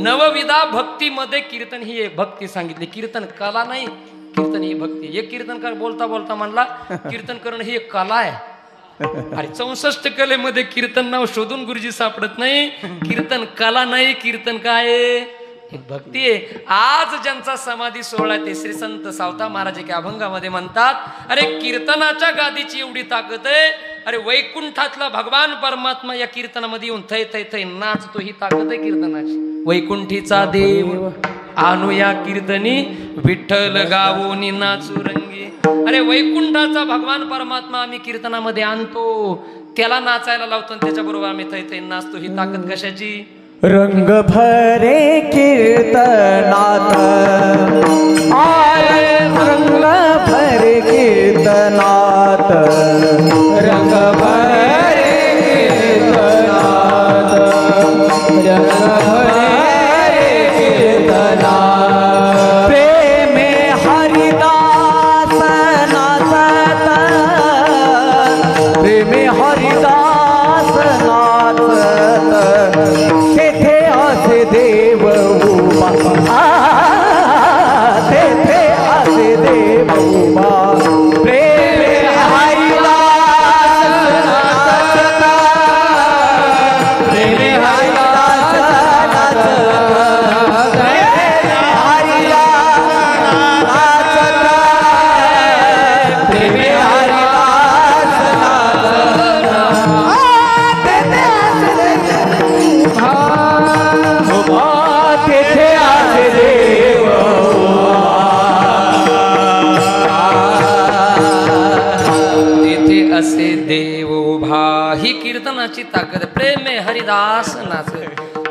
नवविधा भक्तीमध्ये कीर्तन ही एक भक्ती सांगितली. कीर्तन कला नाही, कीर्तन ही भक्ती. एक कीर्तनकार बोलता बोलता म्हणला कीर्तन करणं ही एक कला आहे. अरे 64 कलेमध्ये कीर्तन नाव शोधून गुरुजी सापडत नाही. कीर्तन कला नाही, कीर्तन काय एक भक्ती आहे. आज ज्यांचा समाधी सोहळा ते श्री संत सावता महाराज एका अभंगामध्ये म्हणतात, अरे कीर्तनाच्या गादीची एवढी ताकद आहे. अरे वैकुंठातला भगवान परमात्मा या कीर्तनामध्ये येऊन थै थै थै नाचतो. ही ताकद आहे कीर्तनाची. वैकुंठीचा देव आणूया कीर्तनी, विठ्ठल गावोनी नाचू रंगी. अरे वैकुंठाचा भगवान परमात्मा आम्ही कीर्तनामध्ये आणतो, त्याला नाचायला लावतो आणि त्याच्याबरोबर आम्ही थै थै नाचतो. ही ताकद कशाची?
रंग भरे कीर्तनात, आरे रंग भरे कीर्तनात, रंग भरे कीर्तनात, रंग भरे कीर्तनात. प्रेमे हरिदास नाचत, प्रेमे हरिदास नाचत, तेथे असे देव उभा, तेथे असे देव उभा. प्रेमे हरिदास नाचत, प्रेमे हरिदास नाचत, प्रेमे हरिदास नाचत, प्रेमे हरिदास नाचत, तेथे असे तेथे असे देव.
तेथे असे देव उभा. ही कीर्तनाची ताकद. प्रेमे हरिदास नाच.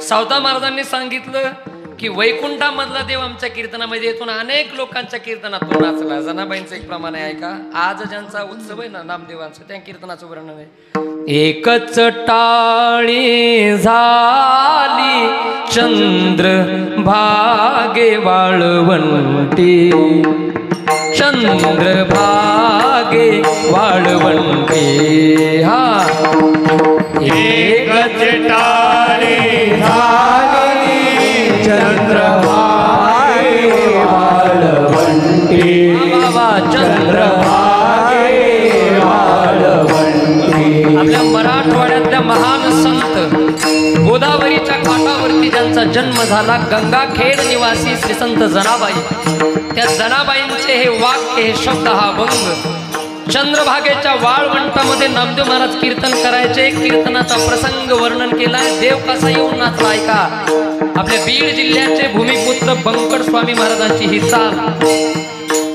सावता महाराजांनी सांगितलं की वैकुंठामधला देव आमच्या कीर्तनामध्ये येतो. अनेक लोकांच्या कीर्तनातून नाचला. जनाबाईंचं एक प्रमाण आहे का? आज ज्यांचा उत्सव आहे ना नामदेवांचा, त्या कीर्तनाचं वर्णन आहे. एकच टाळी झाली चंद्र भागे वाळवंटी, चंद्र भागे वाळवंटी. हा
एकच टाळी झाली चंद्र भागे वाळवंटी, चंद्र भागे वाळवंटी.
आपल्या मराठवाड्यातल्या महान संत गोदावरीच्या काठावरती ज्यांचा जन्म झाला, गंगाखेड निवासी श्री संत जनाबाई. त्या जनाबाईंचे हे वाक्य, हे शब्द, हा अभंग चंद्रभागेच्या वाळवंटामध्ये नामदेव महाराज कीर्तन करायचे. कीर्तनाचा प्रसंग वर्णन केलाय. देव कसा येऊन नाचला ऐका. आपल्या बीड जिल्ह्याचे भूमिपुत्र बंकट स्वामी महाराजांची ही चाल.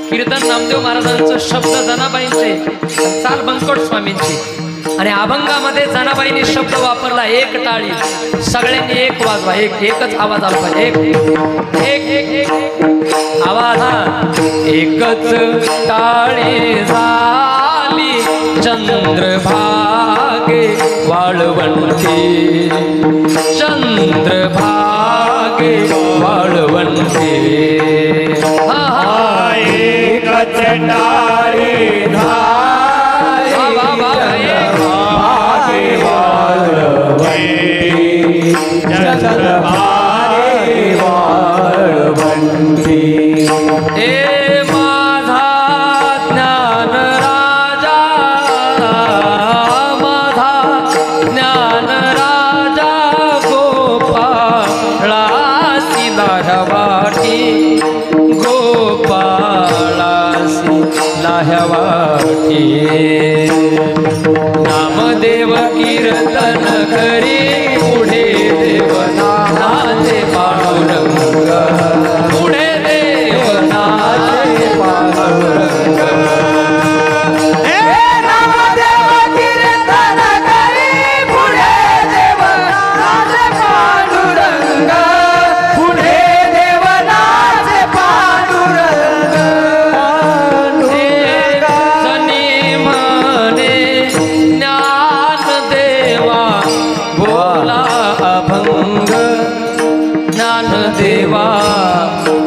कीर्तन नामदेव महाराजांचं, शब्द जनाबाईंचे, चाल बंकट स्वामींची. आणि अभंगामध्ये जनाबाईंनी शब्द वापरला एक टाळी. सगळ्यांनी एक वाजवा, एकच आवाज आला पाहिजे. एक एक एक आवाज. एकच टाळी झाली चंद्रभागे वाळवंटी, चंद्रभागे वाळवंटी.
एकच टाळी झाली चंद्रभागे वाळवंटी, चंद्रभागे वाळवंटी.
ए माझा ज्ञान राजा, माझा ज्ञान राजा गोपाळासी लाह्यावाटी, गोपाळासी लाह्यावाटी. नामदेव कीर्तन करी पुढे देवनाचे पांडुरंग, पुढे देवनाचे पांडुरंग.
नामदेव कीर्तन करी पुढे देवनाचे पांडुरंग, पुढे देवनाचे पांडुरंग.
जनी म्हणे ज्ञान देवा बोला अभंग, ज्ञान देवा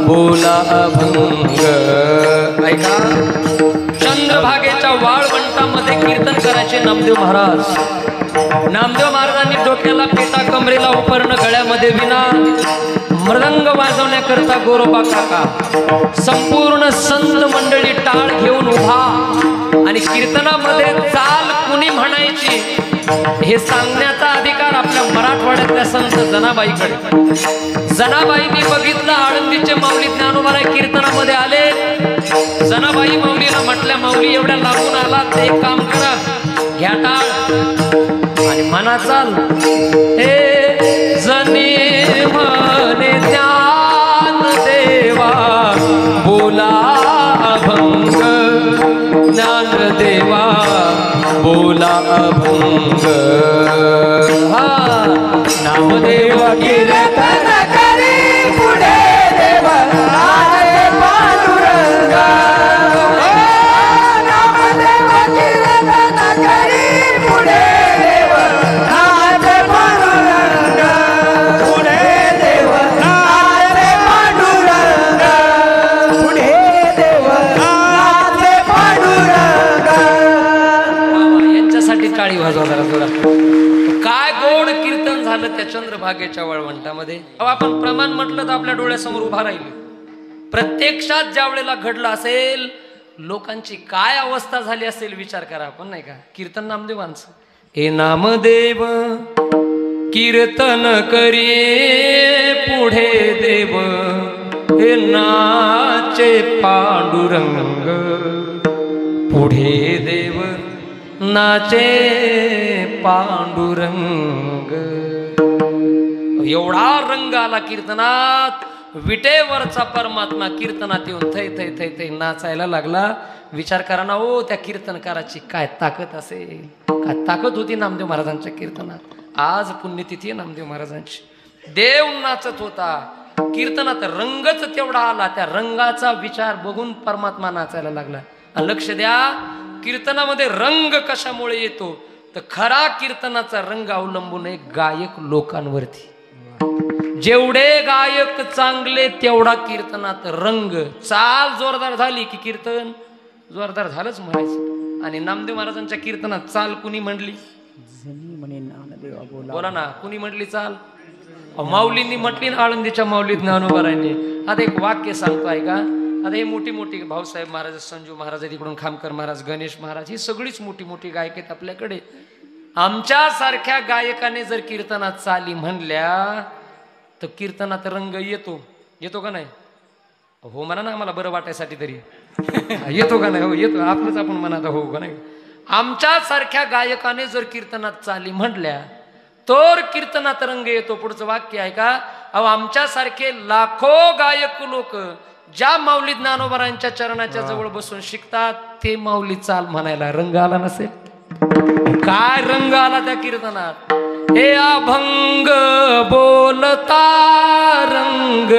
बोला अभंग. ऐका, चंद्रभागेच्या वाळवंटामध्ये कीर्तन करायचे नामदेव महाराज. नामदेव महाराजांनी डोक्याला पेटा, कमरेला उपरणं, गळ्यामध्ये विना, मृदंग वाजवण्याकरता गोरोबा काका, संपूर्ण संत मंडळी टाळ घेऊन उभा आणि कीर्तनामध्ये चाल कुणी म्हणायची हे सांगण्याचा अधिकार आपल्या मराठवाड्यातल्या संत जनाबाईकडे. जनाबाईंनी बघितलं आळंदीचे माऊली ज्ञानोबा कीर्तनामध्ये आले. जनाबाई माऊलीला म्हटल्या, माऊली एवढ्या लागून आला ते एक काम करा, घ्या टाळ आणि म्हणा चाल. हे जनी म्हणे ज्ञान देवा बोला अभंग, ज्ञान देवा बोला अभंग. हा नामदेव
कीर्तन करी पुढे देव नाचे पांडुरंग. नामदेव कीर्तन करी पुढे देव नाचे पांडुरंग. पुढे देव नाचे पांडुरंग. पुढे देव नाचे पांडुरंग.
यांच्यासाठी टाळी वाजवा जरा जोरा. काय गोड कीर्तन झालं त्या चंद्रभागेच्या वळवंटामध्ये. आपण प्रमाण म्हटलं तर आपल्या डोळ्यासमोर उभा राहील. प्रत्यक्षात ज्या वेळेला घडलं असेल लोकांची काय अवस्था झाली असेल विचार करा आपण, नाही का. कीर्तन नामदेवांचं. हे नामदेव कीर्तन करी पुढे देव, हे नाचे पांडुरंग. पुढे देव नाचे पांडुरंग. एवढा रंग आला कीर्तनात. विटेवरचा परमात्मा कीर्तनात येऊन थै थै थै थै नाचायला लागला. विचार करा ना हो, त्या कीर्तनकाराची काय ताकद असेल, काय ताकद होती नामदेव महाराजांच्या कीर्तनात. आज पुण्यतिथी आहे नामदेव महाराजांची. देव नाचत होता कीर्तनात, रंगच तेवढा आला. त्या रंगाचा विचार बघून परमात्मा नाचायला लागला. आणि लक्ष द्या, कीर्तनामध्ये रंग कशामुळे येतो तर खरा कीर्तनाचा रंग अवलंबून आहे गायक लोकांवरती. जेवढे गायक चांगले तेवढा कीर्तनात रंग. चाल जोरदार झाली की कीर्तन जोरदार झालंच म्हणायचं. आणि नामदेव महाराजांच्या कीर्तनात चाल कुणी म्हणली, बोला ना, कुणी म्हटली चाल? माऊलींनी म्हटली ना, आळंदीच्या माऊली ज्ञानोबारांनी. आता एक वाक्य सांगतो ऐका. आता हे मोठी मोठी भाऊसाहेब महाराज, संजू महाराज, तिकडून खामकर महाराज, गणेश महाराज, ही सगळीच मोठी मोठी गायक आहेत आपल्याकडे. आमच्या सारख्या गायकाने जर कीर्तनात चाली म्हणल्या तर कीर्तनात रंग येतो. येतो का नाही? हो म्हणा ना, आम्हाला बरं वाटायसाठी तरी. येतो का नाही? हो येतो. आपलंच आपण म्हणा हो का नाही. आमच्या सारख्या गायकाने जर कीर्तनात चाली म्हणल्या तर कीर्तनात रंग येतो. पुढचं वाक्य आहे का, अहो आमच्यासारखे लाखो गायक लोक ज्या माऊली ज्ञानोबारांच्या चरणाच्या जवळ बसून शिकतात ते माऊली चाल म्हणायला रंग आला नसेल. काय रंग आला त्या कीर्तनात. हे अभंग बोलता रंग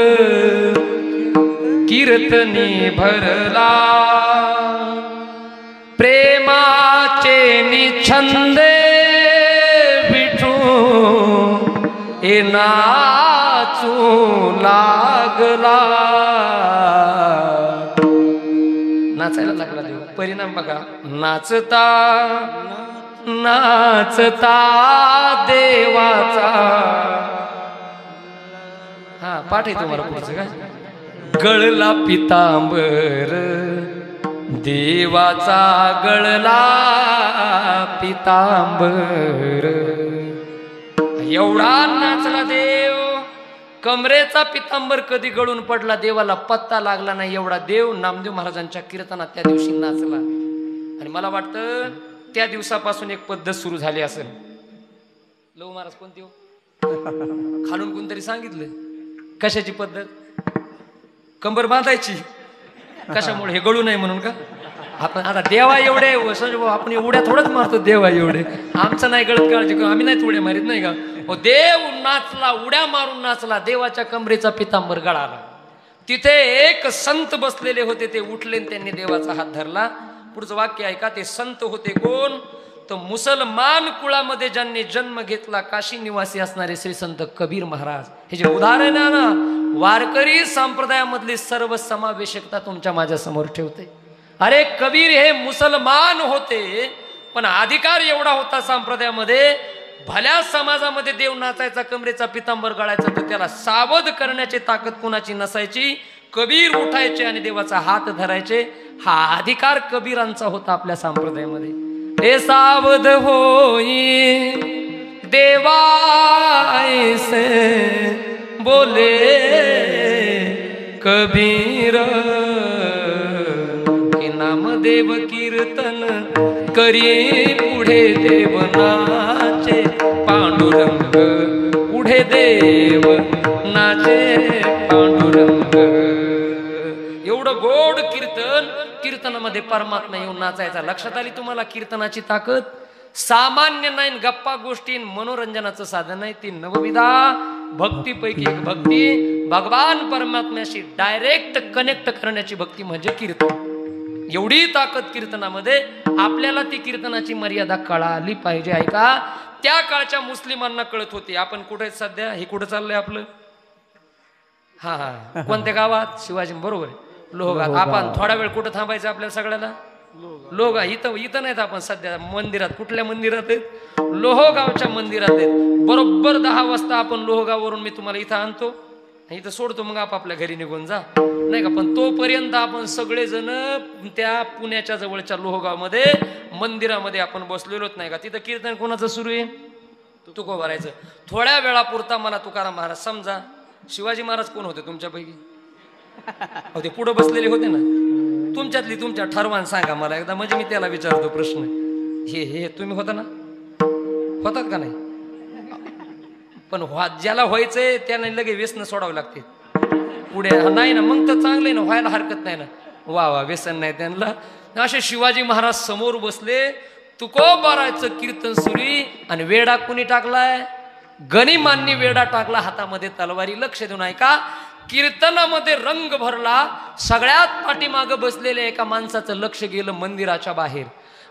कीर्तनी भरला, प्रेमाचे निछंदे विठू हे नाचू लागला. नाचायला लागला देव. परिणाम बघा, नाचता नाचता देवाचा. हा पाठ आहे तुम्हाला पुढचं का. गळला पितांबर देवाचा, गळला पितांबर. एवढा नाचला देव. कमरेचा पितांबर कधी गळून पडला देवाला पत्ता लागला नाही. एवढा देव नामदेव महाराजांच्या कीर्तनात त्या दिवशी नाचला. आणि मला वाटतं त्या दिवसापासून एक पद्धत सुरू झाली असेल. लव महाराज कोणती हो? खालून कोणतरी सांगितलं. कशाची पद्धत? कंबर बांधायची. कशामुळे? हे गळू नाही म्हणून का? आपण आता देवा एवढे आपण एवढ्या थोडंच मारतो देवा एवढे. आमचं नाही गळत, काळजी करू, आम्ही नाही उड्या मारीत नाही का. हो देव नाचला, उड्या मारून नाचला. देवाच्या कमरेचा पितांबर गळाला. तिथे एक संत बसलेले होते, ते उठले त्यांनी देवाचा हात धरला. पुढचं वाक्य ऐका. ते संत होते कोण तर मुसलमान कुळामध्ये ज्यांनी जन्म घेतला, काशी निवासी असणारे श्री संत कबीर महाराज. हे जे उदाहरण आहे ना, वारकरी संप्रदायामधली सर्व समावेशकता तुमच्या माझ्या समोर ठेवते. अरे कबीर हे मुसलमान होते पण अधिकार एवढा होता संप्रदायामध्ये, भल्या समाजामध्ये देव नाचायचा, कमरेचा पितांबर गळायचा, तर त्याला सावध करण्याची ताकद कुणाची नसायची. कबीर उठायचे आणि देवाचा हात धरायचे. हा अधिकार कबीरांचा होता आपल्या संप्रदायामध्ये. हे सावध होई देवा ऐसे बोले कबीर, की नामदेव कीर्तन करी पुढे देव नाचे, पांडुरंग पुढे देव नाचे पांडुरंग. एवढं गोड कीर्तन, कीर्तनामध्ये परमात्मा येऊन नाचायचा. लक्षात आली तुम्हाला कीर्तनाची ताकद? सामान्य नाही, गप्पा गोष्टी मनोरंजनाचं साधन नाही. ती नवविधा भक्तीपैकी एक भक्ती, भगवान परमात्म्याशी डायरेक्ट कनेक्ट करण्याची भक्ती म्हणजे कीर्तन. एवढी ताकद कीर्तनामध्ये. आपल्याला ती कीर्तनाची मर्यादा कळाली पाहिजे. ऐका, त्या काळच्या मुस्लिमांना कळत होती. आपण कुठे सध्या, हे कुठं चाललंय आपलं? हा हा, कोणत्या गावात? शिवाजी, बरोबर आहे, लोहगाव. आपण थोडा वेळ कुठं थांबायचं आपल्याला सगळ्याला? लोहगाव. इथं नाहीत आपण सध्या मंदिरात. कुठल्या मंदिरात आहेत? लोहगावच्या मंदिरात आहेत. बरोबर 10 वाजता आपण लोहगाववरून मी तुम्हाला इथं आणतो, इथं सोडतो, मग आपापल्या घरी निघून जा, नाही का? पण तोपर्यंत आपण सगळेजण त्या पुण्याच्या जवळच्या लोहगावमध्ये मंदिरामध्ये आपण बसलेलोच, नाही का? तिथं कीर्तन कोणाचं सुरू आहे? तुकोबारायचं. थोड्या वेळापुरता मला तुकाराम महाराज, समजा शिवाजी महाराज कोण होते तुमच्यापैकी? हो, ते पुढे बसलेले होते ना. तुमच्यातली तुमच्या ठरवान सांगा मला एकदा, म्हणजे मी त्याला विचारतो प्रश्न. हे तुम्ही होता ना? होतात का नाही? पण ज्याला व्हायचंय त्याने लगे व्यसन सोडावे लागते पुढे. नाही ना, मग तर चांगलंय ना, व्हायला हरकत नाही ना. वा वा, व्यसन नाही त्यांना. असे शिवाजी महाराज समोर बसले, तुकोबारायचं कीर्तन सुरी, आणि वेडा कुणी टाकलाय? गनिमांनी वेडा टाकला, हातामध्ये तलवारी. लक्ष देऊन ऐका, कीर्तनामध्ये रंग भरला. सगळ्यात पाठीमाग बसलेल्या एका माणसाचं लक्ष गेलं मंदिराच्या बाहेर.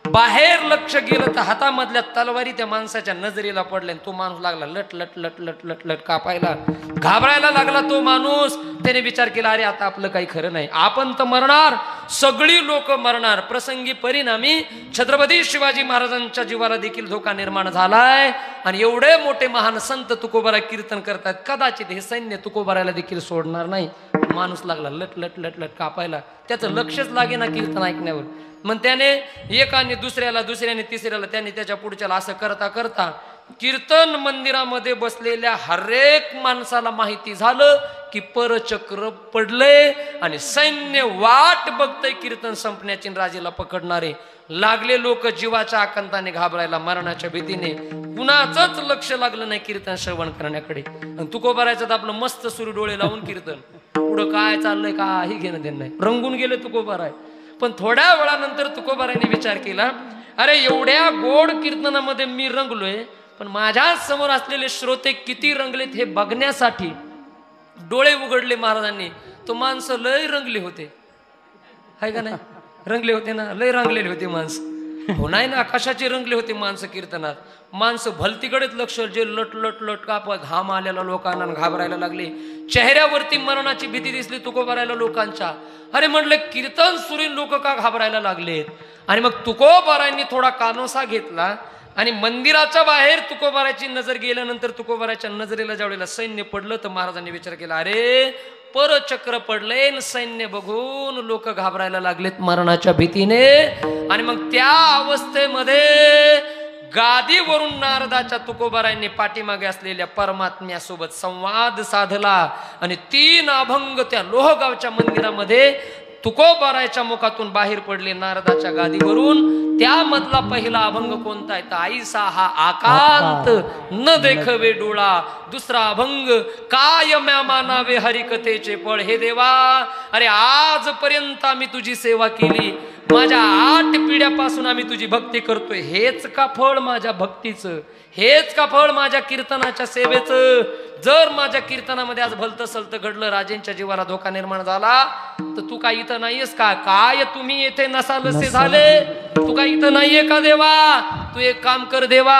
बाहेर लक्ष गेलं तर हातामधल्या तलवारी त्या माणसाच्या नजरेला पडल्या. तो माणूस लागला लट लट लट लट लट लट कापायला, घाबरायला लागला तो माणूस. त्याने विचार केला, अरे आता आपलं काही खरं नाही, आपण तर मरणार, सगळी लोक मरणार. प्रसंगी परिणामी छत्रपती शिवाजी महाराजांच्या जीवाला देखील धोका निर्माण झालाय. आणि एवढे मोठे महान संत तुकोबारा कीर्तन करतात, कदाचित हे सैन्य तुकोबारायला देखील सोडणार नाही. माणूस लागला लट लट लट लट कापायला. त्याचं लक्षच लागे ना कीर्तन ऐकण्यावर. मग त्याने एकाने दुसऱ्याला, दुसऱ्याने तिसऱ्याला, त्याने त्याच्या पुढच्याला, असं करता करता कीर्तन मंदिरामध्ये बसलेल्या हरेक माणसाला माहिती झालं की परचक्र पडले आणि सैन्य वाट बघतय कीर्तन संपण्याची, राजेला पकडणारे. लागले लोक जीवाच्या आकांताने घाबरायला, मरणाच्या भीतीने. कुणाचंच लक्ष लागलं नाही कीर्तन श्रवण करण्याकडे. आणि तुकोबारायचं आपलं मस्त सुरू, डोळे लावून कीर्तन. पुढं काय चाललंय काही घेणं देणं नाही, रंगून गेले तुकोबाराय. पण थोड्या वेळानंतर तुकोबारायने विचार केला, अरे एवढ्या गोड कीर्तनामध्ये मी रंगलोय, पण माझ्या समोर असलेले श्रोते किती रंगलेत हे बघण्यासाठी डोळे उघडले महाराजांनी. तो माणसं लय रंगले होते, हाय का नाही? रंगले होते ना, लय रंगलेले होते माणसं. हो नाही ना, कशाचे रंगले होते माणसं कीर्तनात. माणसं भलतीकडेच लक्ष, जे लट लट लट कापत, घाम आलेला लोकांना घाबरायला लागले. चेहऱ्यावरती मरणाची भीती दिसली तुकोबारायला लोकांच्या. अरे म्हटलं, कीर्तन सुरीन लोक का घाबरायला लागलेत? आणि मग तुकोबारायांनी थोडा कानोसा घेतला आणि मंदिराच्या बाहेर तुकोबारायची नजर गेल्यानंतर तुकोबारायच्या नजरेला ज्यावेळेला सैन्य पडलं तर महाराजांनी विचार केला, अरे परचक्र पडले, सैन्य बघून लोक घाबरायला लागलेत मरणाच्या भीतीने. आणि मग त्या अवस्थेमध्ये गादीवरून नारदाच्या तुकोबारायांनी पाठीमागे असलेल्या परमात्म्यासोबत संवाद साधला. आणि 3 अभंग त्या लोहगावच्या मंदिरामध्ये तुकोबारायच्या मुखातून बाहेर पडले नारदाच्या गादीवरून. त्यामधला पहिला अभंग कोणता आहे तर, आईसा हा आकांत न देखवे डोळा. दुसरा अभंग, काय म्या मानावे हरिकथेचे फळ. हे देवा, अरे आजपर्यंत आम्ही तुझी सेवा केली, माझ्या 8 पिढ्यापासून आम्ही तुझी भक्ती करतोय, हेच का फळ माझ्या भक्तीचं? हेच का फळ माझ्या कीर्तनाच्या सेवेचं? जर माझ्या कीर्तनामध्ये आज भलतं सलतं घडलं, राजेंच्या जीवाला धोका निर्माण झाला, तर तू काय इथं नाहीयेस का? काय तुम्ही येथे नसालसे झाले? तू काय इथं नाहीये का देवा? तू एक काम कर देवा,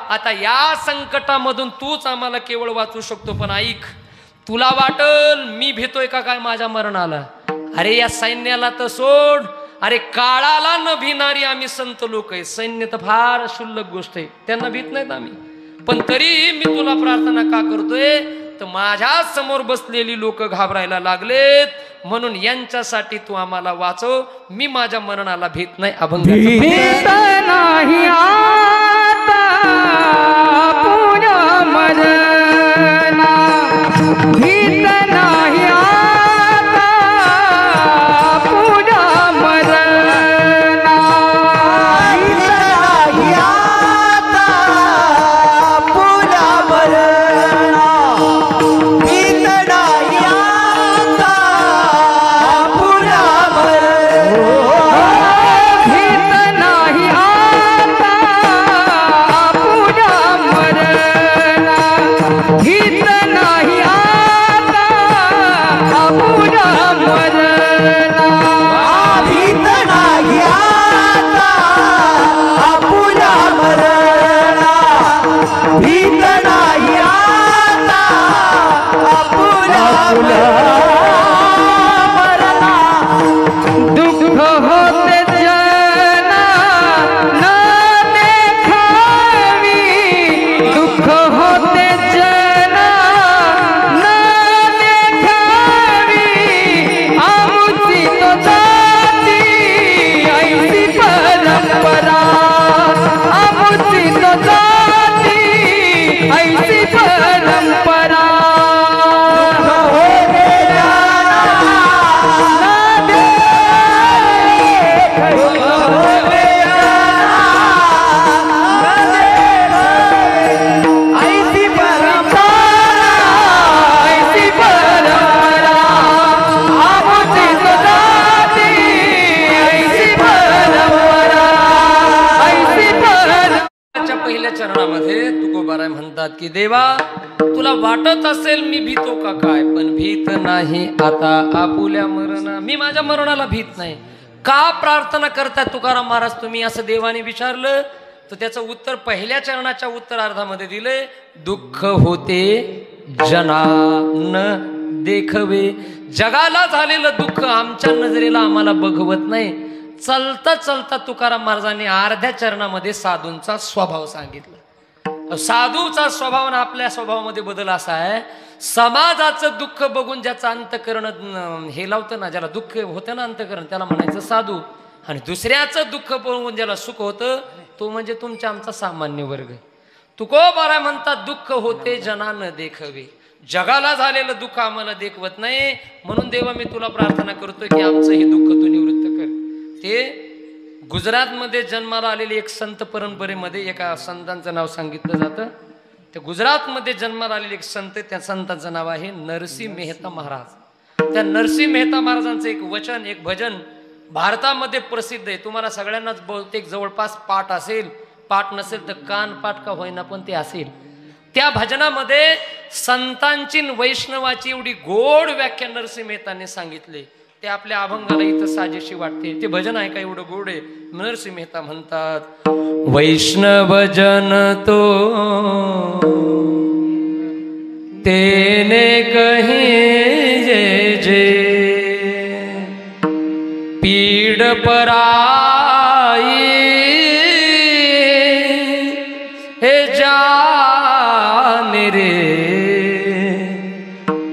आता या संकटामधून तूच आम्हाला केवळ वाचू शकतो. पण ऐक, तुला वाटल मी भेटोय का काय माझ्या मरणाला? अरे या सैन्याला तर सोड, अरे काळाला न भिणारी आम्ही संत लोक आहे. सैन्य तर फार क्षुल्लक गोष्ट आहे, त्यांना भीत नाहीत आम्ही. पण तरी मी तुला प्रार्थना का करतोय, तर माझ्या समोर बसलेली लोक घाबरायला लागलेत, म्हणून यांच्यासाठी तू आम्हाला वाचव. मी माझ्या मरणाला भीत नाही. अभंग
भीत नाही आता पुन्हा मरणा, भीत नाही आता पुन्हा मरणा, भीत नाही आता पुन्हा मरणा, भीत नाही आता पुन्हा मरणा, भीत नाही आता पुन्हा मरणा, भीत नाही आता पुन्हा मरणा, भीत नाही आता पुन्हा मरणा, भीत नाही आता पुन्हा मरणा, दुःख होते जना न देखावी, दुःख होते जना न देखावी, आमुची तो जाती ऐसी परंपरा, आमुची तो जाती ऐसी परंपरा, दुःख होते जना न ऐसी परंपरा, ऐसी परंपरा, आमुची तो जाती ऐसी परंपरा, ऐसी परंपरा.
च्या पहिल्या चरणामध्ये तुकोबाराय म्हणतात की देवा, तुला वाटत असेल मी भीतो का काय, पण भीत नाही आता आपुल्या मरणा. मी माझ्या मरणाला भीत नाही. का प्रार्थना करताय तुकाराम महाराज तुम्ही, असं देवाने विचारलं. तर त्याचं उत्तर पहिल्या चरणाच्या उत्तरार्धामध्ये दिलंय. दुःख होते जना न देखवे, जगाला झालेलं दुःख आमच्या नजरेला आम्हाला बघवत नाही. चलता चलता तुकाराम महाराजांनी अर्ध्या चरणामध्ये साधूंचा स्वभाव सांगितला. साधूचा स्वभाव आणि आपल्या स्वभावामध्ये बदल असा आहे, समाजाचं दुःख बघून ज्याचं अंतकरण हे लावतं ना, ज्याला दुःख होतं ना अंतकरण, त्याला म्हणायचं साधू. आणि दुसऱ्याचं दुःख बघून ज्याला सुख होतं तो म्हणजे तुमच्या आमचा सामान्य वर्ग. तुकोबाराय म्हणतात दुःख होते जना न देखवे, जगाला झालेलं दुःख आम्हाला देखवत नाही. म्हणून देवा मी तुला प्रार्थना करतोय की आमचं हे दुःख तू निवृत्त कर. ते गुजरातमध्ये जन्माला आलेले एक संत परंपरेमध्ये एका संतांचं नाव सांगितलं जातं. त्या गुजरातमध्ये जन्माला आलेले एक संत, त्या संतांचं नाव आहे नरसिंह मेहता महाराज. त्या नरसिंह मेहता महाराजांचं एक वचन, एक भजन भारतामध्ये प्रसिद्ध आहे. तुम्हाला सगळ्यांनाच बहुतेक जवळपास पाठ असेल, पाठ नसेल तर कान पाठ का होईना पण ते असेल. त्या भजनामध्ये संतांची वैष्णवाची एवढी गोड व्याख्या नरसिंह मेहतांनी सांगितले, ते आपल्या अभंगाला इथं साजेशी वाटते. ते भजन आहे का एवढं गोड आहे. नरसिंह मेहता म्हणतात, वैष्णव जन तो तेने कहीं जे जे, पीड़ पराई हे जान रे,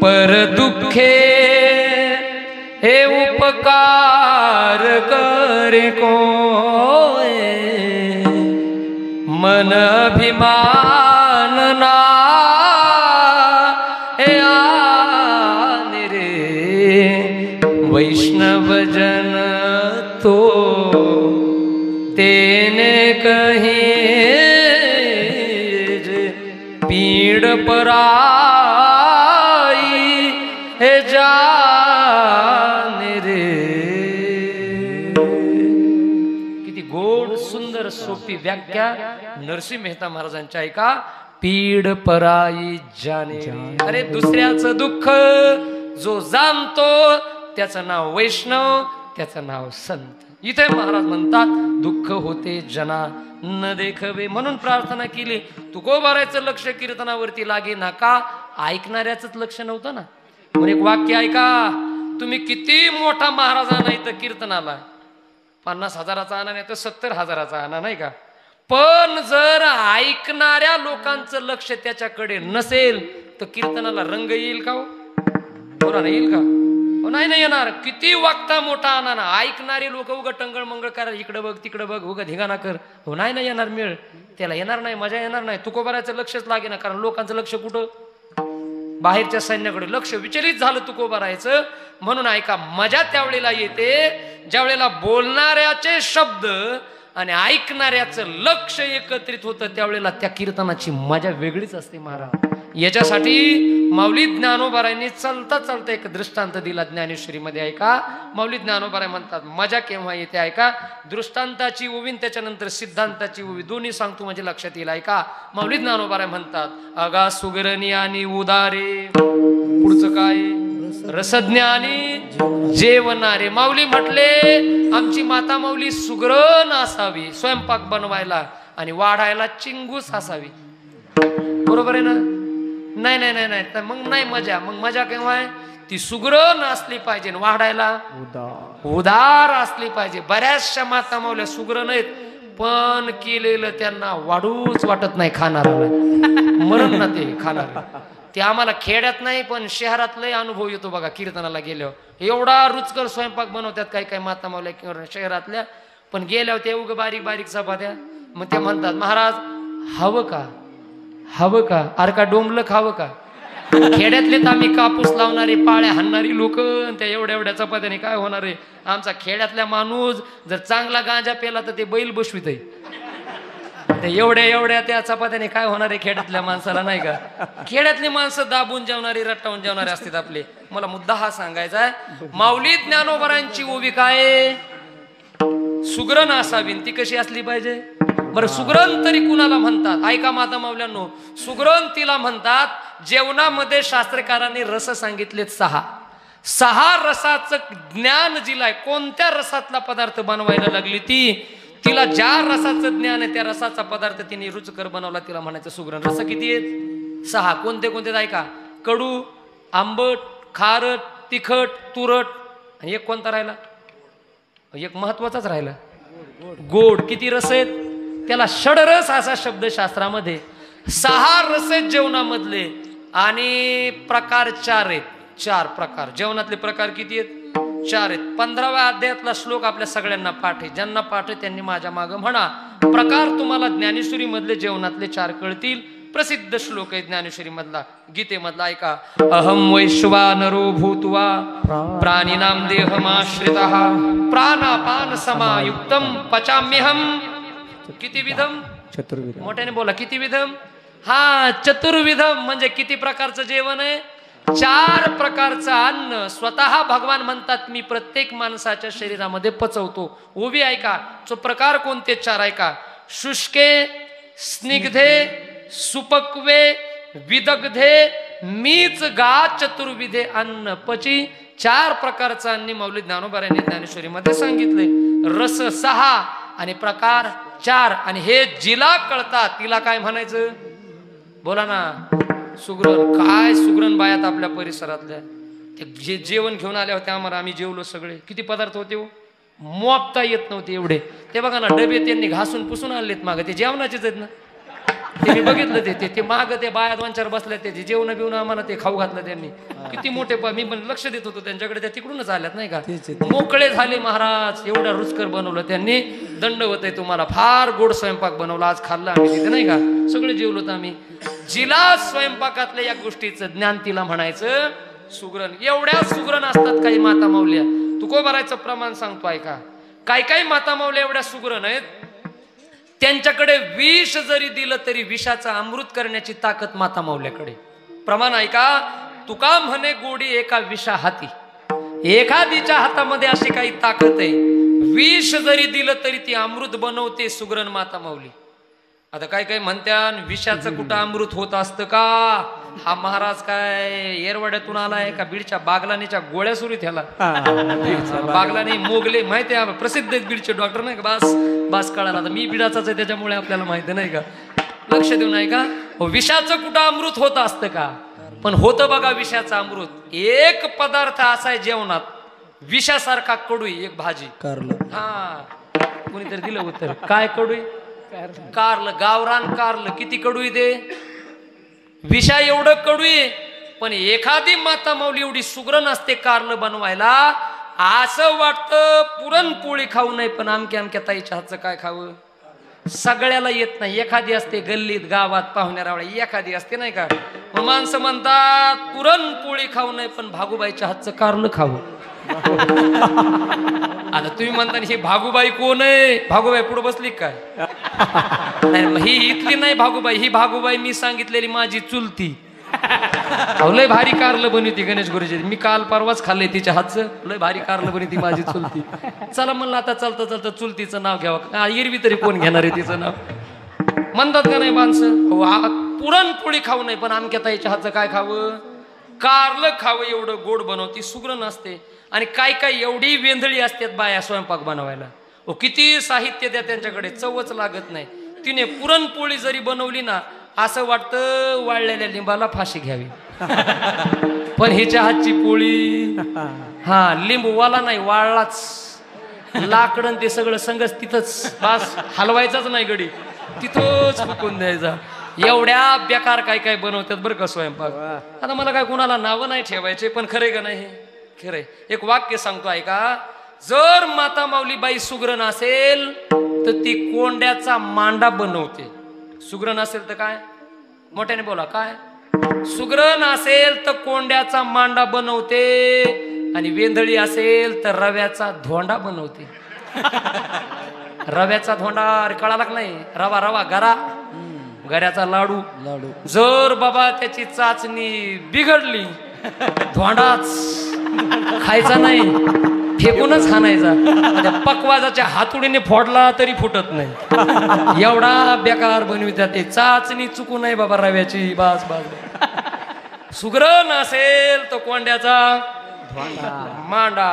पर दुखे हे उपकार करे कोय, मन अभिमान ना हे आन रे, वैष्णव जन तो तेने कहीं जे, पीड़ पराई हे जान रे. किती गोड सुंदर सोपी व्याख्या नरसिंह मेहता महाराजांच्या ऐका. पीड पराई जाने, अरे दुसऱ्याचं दुःख जो जाणतो त्याचं नाव वैष्णव, त्याचं नाव संत. इथे महाराज म्हणतात दुःख होते जना न देखवे. म्हणून प्रार्थना केली. तुकोबारायचं लक्ष कीर्तनावरती लागे ना का, ऐकणाऱ्याच लक्ष नव्हतं ना. म्हणून एक वाक्य ऐका, तुम्ही किती मोठा महाराजा नाही तर कीर्तनाला, 50,000चा आणा नाही तर 70,000चा आणा, नाही का? पण जर ऐकणाऱ्या लोकांचं लक्ष त्याच्याकडे नसेल तर कीर्तनाला रंग येईल का? बरोबर ना, येईल का? नाही नाही येणार. किती वागता मोठा आणा ना, ऐकणारे लोक उगा टंगळ मंगळ करा, इकडे बघ तिकडे बघ, उगा धिगाणा कर, हो नाही नाही येणार मेळ, त्याला येणार नाही, मजा येणार नाही. तुकोबाराचं लक्षच लागे ना, कारण लोकांचं लक्ष कुठं? बाहेरच्या सैन्याकडे लक्ष विचलित झालं तुकोबारायचं. म्हणून ऐका, मजा त्यावेळेला येते ज्यावेळेला बोलणाऱ्याचे शब्द आणि ऐकणाऱ्याचं लक्ष एकत्रित होतं, त्यावेळेला त्या कीर्तनाची मजा वेगळीच असते महाराज. याच्यासाठी माऊली ज्ञानोबारायांनी चालता चालता एक दृष्टांत दिला ज्ञानेश्वरीमध्ये. ऐका, माऊली ज्ञानोबाराय म्हणतात मजा केव्हा येते ऐका. दृष्टांताची उवी त्याच्यानंतर सिद्धांताची उवी दोन्ही सांगतो म्हणजे लक्षात येईल. ऐका, माऊली ज्ञानोबाराय म्हणतात अगा सुगरणी आणि उदारे, पुढचं काय? रसज्ञानी जेवणारे. माऊली म्हटले आमची माता माऊली सुगरण असावी स्वयंपाक बनवायला आणि वाढायला चिंगूस असावी. बरोबर आहे ना? नाही नाही नाही नाही, तर मग नाही मजा. मग मजा केव्हा आहे? ती सुगरण असली पाहिजे, वाढायला उदार असली पाहिजे. बऱ्याचशा माता माऊल्या सुगरण आहेत पण केलेलं त्यांना वाढूच वाटत नाही खाणाऱ्याला. मरण ना ते खाणार. ते आम्हाला खेड्यात नाही पण शहरात लय अनुभव येतो बघा कीर्तनाला गेल्यावर. एवढा रुचकर स्वयंपाक बनवतात काही काही माता माऊल्या किंवा शहरातल्या, पण गेल्यावर ते उग बारीक बारीक चपात्या. मग ते म्हणतात महाराज हवं का, हवं का? अरे का डोंबलं खावं का? खेड्यातले तर आम्ही कापूस लावणारे पाळ्या हाणणारी लोक, त्या एवढ्या एवढ्या चपात्याने काय होणार आहे? आमचा खेड्यातल्या माणूस जर चांगला गांजा पेला तर ते बैल बसवित आहे. एवढ्या एवढ्या त्या चपात्याने काय होणार आहे खेड्यातल्या माणसाला, नाही का? खेड्यातली माणसं दाबून जेवणारी रट्टावून जेवणारे असतात आपले. मला मुद्दा हा सांगायचा आहे, माऊली ज्ञानोबारांची ओवी काय? सुगरण असावी. ती कशी असली पाहिजे बरं? सुगरण तरी कुणाला म्हणतात? ऐका माता माऊल्यांनो, सुगरण तिला म्हणतात जेवणामध्ये शास्त्रकारांनी रस सांगितलेत 6. 6 रसाचं ज्ञान जिलाय. कोणत्या रसातला पदार्थ बनवायला लागली ती, तिला ज्या रसाचं ज्ञान आहे त्या रसाचा पदार्थ तिने रुचकर बनवला, तिला म्हणायचं सुगरण. रस किती आहेत? 6. कोणते कोणते ऐका? कडू, आंबट, खारट, तिखट, तुरट, आणि एक कोणता राहिला? एक महत्वाचाच राहिला, गोड. किती रस आहेत? त्याला षडरस असा शब्द शास्त्रामध्ये. 6 रस आहेत जेवणामधले आणि प्रकार 4 आहेत. 4 प्रकार जेवणातले प्रकार किती आहेत? 4 आहेत. 15व्या अध्यायातला श्लोक आपल्या सगळ्यांना पाठ आहे. ज्यांना पाठ आहे त्यांनी माझ्या मागं म्हणा. प्रकार तुम्हाला ज्ञानेश्वरी मधले जेवणातले 4 कळतील. प्रसिद्ध श्लोक आहे ज्ञानेश्वरी मधला, गीतेमधला. ऐका, अहम वैश्वानरो भूत्वा प्राणिनाम देहमाश्रितः प्राणापान समायुक्तम पचाम्यहम. किती विधम?
चतुर्विध.
मोठ्याने बोला, किती विधम? हा, चतुर्विधम म्हणजे किती प्रकारचं जेवण आहे? 4 प्रकारचं अन्न स्वतः भगवान म्हणतात मी प्रत्येक माणसाच्या शरीरामध्ये पचवतो. उभी ऐका, तो प्रकार कोणते 4 ऐका. शुष्के, स्निग्धे, सुपक्वे, विदग्धे, मीच गा चतुर्विधे अन्न पची. 4 प्रकारचं अन्न माऊली ज्ञानोबारायांनी ज्ञानेश्वरी मध्ये सांगितले. रस 6 आणि प्रकार 4. आणि हे जिला कळतात तिला काय म्हणायचं? बोला ना. सुगरण. काय सुगरण बायात आपल्या परिसरातल्या. ते जे जेवण घेऊन आल्या होत्या आम्हाला, आम्ही जेवलो सगळे. किती पदार्थ होते हो, मोपता येत नव्हते एवढे. ते बघा ना, डबे त्यांनी घासून पुसून आणलेत मागं. ते जेवणाचेच आहेत ना, ते मी बघितलं. ते माग ते बाया 2-4 बसल्या, ते जेवण बिवणं आम्हाला ते खाऊ घातलं त्यांनी. किती मोठे. मी पण लक्ष देत होतो त्यांच्याकडे, त्या तिकडूनच आल्यात नाही का. मोकळे झाले महाराज. एवढा रुचकर बनवलं त्यांनी. दंडवत आहे तुम्हाला. फार गोड स्वयंपाक बनवला आज, खाल्ला आम्ही तिथे नाही का. सगळे जेवलोत आम्ही. जिला स्वयंपाकातल्या या गोष्टीचं ज्ञान तिला म्हणायचं सुगरण. एवढ्या सुगरण असतात काही माता माऊल्या. तुकोबारायचं प्रमाण सांगतो ऐका. काही माता माऊल्या एवढ्या सुगरण आहेत, त्यांच्याकडे विष जरी दिलं तरी विषाचा अमृत करण्याची ताकद माता माऊल्याकडे. प्रमाण ऐका. तुका म्हणे गोडी एका विषा हाती. एखादीच्या हातामध्ये अशी काही ताकद आहे, विष जरी दिलं तरी ती अमृत बनवते सुगरण माता माऊली. आता काय म्हणत्यान विषाचं कुठं अमृत होत असतं का? हा महाराज काय येरवाड्यातून आलाय का? बीडच्या बागलानीच्या गोळ्या सुरू त्याला. बागलानी मोगले माहिती आहे, प्रसिद्ध आहेत बीडचे डॉक्टर नाही का. बास कळाला. मी बीडाचाच आहे त्याच्यामुळे आपल्याला माहिती नाही का. लक्ष देऊ नाही का. विषाचं कुठं अमृत होत असतं का? पण होतं बघा विषाचं अमृत. एक पदार्थ असा आहे जेवणात विषासारखा कडू, एक भाजी. हा, कोणीतरी दिलं उत्तर. काय कडू आहे? कारलं. गावरान कारलं किती कडू आहे ते? विषा एवढं कडू आहे. पण एखादी माता माऊली एवढी सुगरण असते कारलं बनवायला, असं वाटतं पुरणपोळी खाऊ नये पण अमक्या अमक्या ताईच्या हातचं काय खावं. सगळ्याला येत नाही. एखादी असते गल्लीत गावात पाहुण्यारावळ्या, एखादी असते नाही का. मग माणसं म्हणतात पुरणपोळी खाऊ नये पण भागूबाईच्या हातचं कारलं खावं. आता तुम्ही म्हणता ही भागूबाई कोण आहे? भागूबाई पुढे बसली काय? नाही, ही इथली नाही भागूबाई. ही भागूबाई मी सांगितलेली माझी चुलती. लय भारी कारलं बनवती गणेश गुरुजी. मी काल परवाच खाल्लंय तिच्या हातचं. लय भारी कारलं बनवती माझी चुलती. चला म्हणलं आता चालतं चालतं चुलतीचं नाव घ्यावं. एरवी तरी कोण घेणार आहे तिचं नाव? म्हणतात का नाही माणसं पुरणपोळी खाऊ नाही पण अमक्या ताईच्या हातचं काय खावं? कारलं खावं. एवढं गोड बनवती, सुगरण असते. आणि काय काय एवढी वेंधळी असतात बाया स्वयंपाक बनवायला. किती साहित्य द्या त्यांच्याकडे, चवच लागत नाही. तिने पुरणपोळी जरी बनवली ना, असं वाटतं वाळलेल्या लिंबाला फाशी घ्यावी. पण हिच्या हातची पोळी लिंबूवाला नाही, वाळलाच. लाकडं ते सगळं संगच तिथंच, बस हलवायचाच नाही गडी, तिथंच फुकून द्यायचा. एवढ्या बेकार काय काय बनवतात बरं का स्वयंपाक. आता मला काय कुणाला नावं नाही ठेवायचे, पण खरे का नाही? खरंय. एक वाक्य सांगतो ऐका. जर माता माऊली बाई सुगरण असेल तर ती कोंड्याचा मांडा बनवते. सुगरण असेल तर काय? मोठ्याने बोला. काय सुगरण असेल तर कोंड्याचा मांडा बनवते, आणि वेंधळी असेल तर रव्याचा धोंडा बनवते. रव्याचा धोंडा कळाला का नाही? रवा रवा गरा, गऱ्याचा लाडू. जर बाबा त्याची चाचणी बिघडली, धोंडाच खायचा नाही, फेकूनच खाणायचा. पकवाजाच्या हातुडीने फोडला तरी फुटत नाही. एवढा बेकार बनवितात ते. चाचणी चुकू नये बाबा रव्याची. बस बस. सुगरण असेल तर कोंड्याचा मांडा,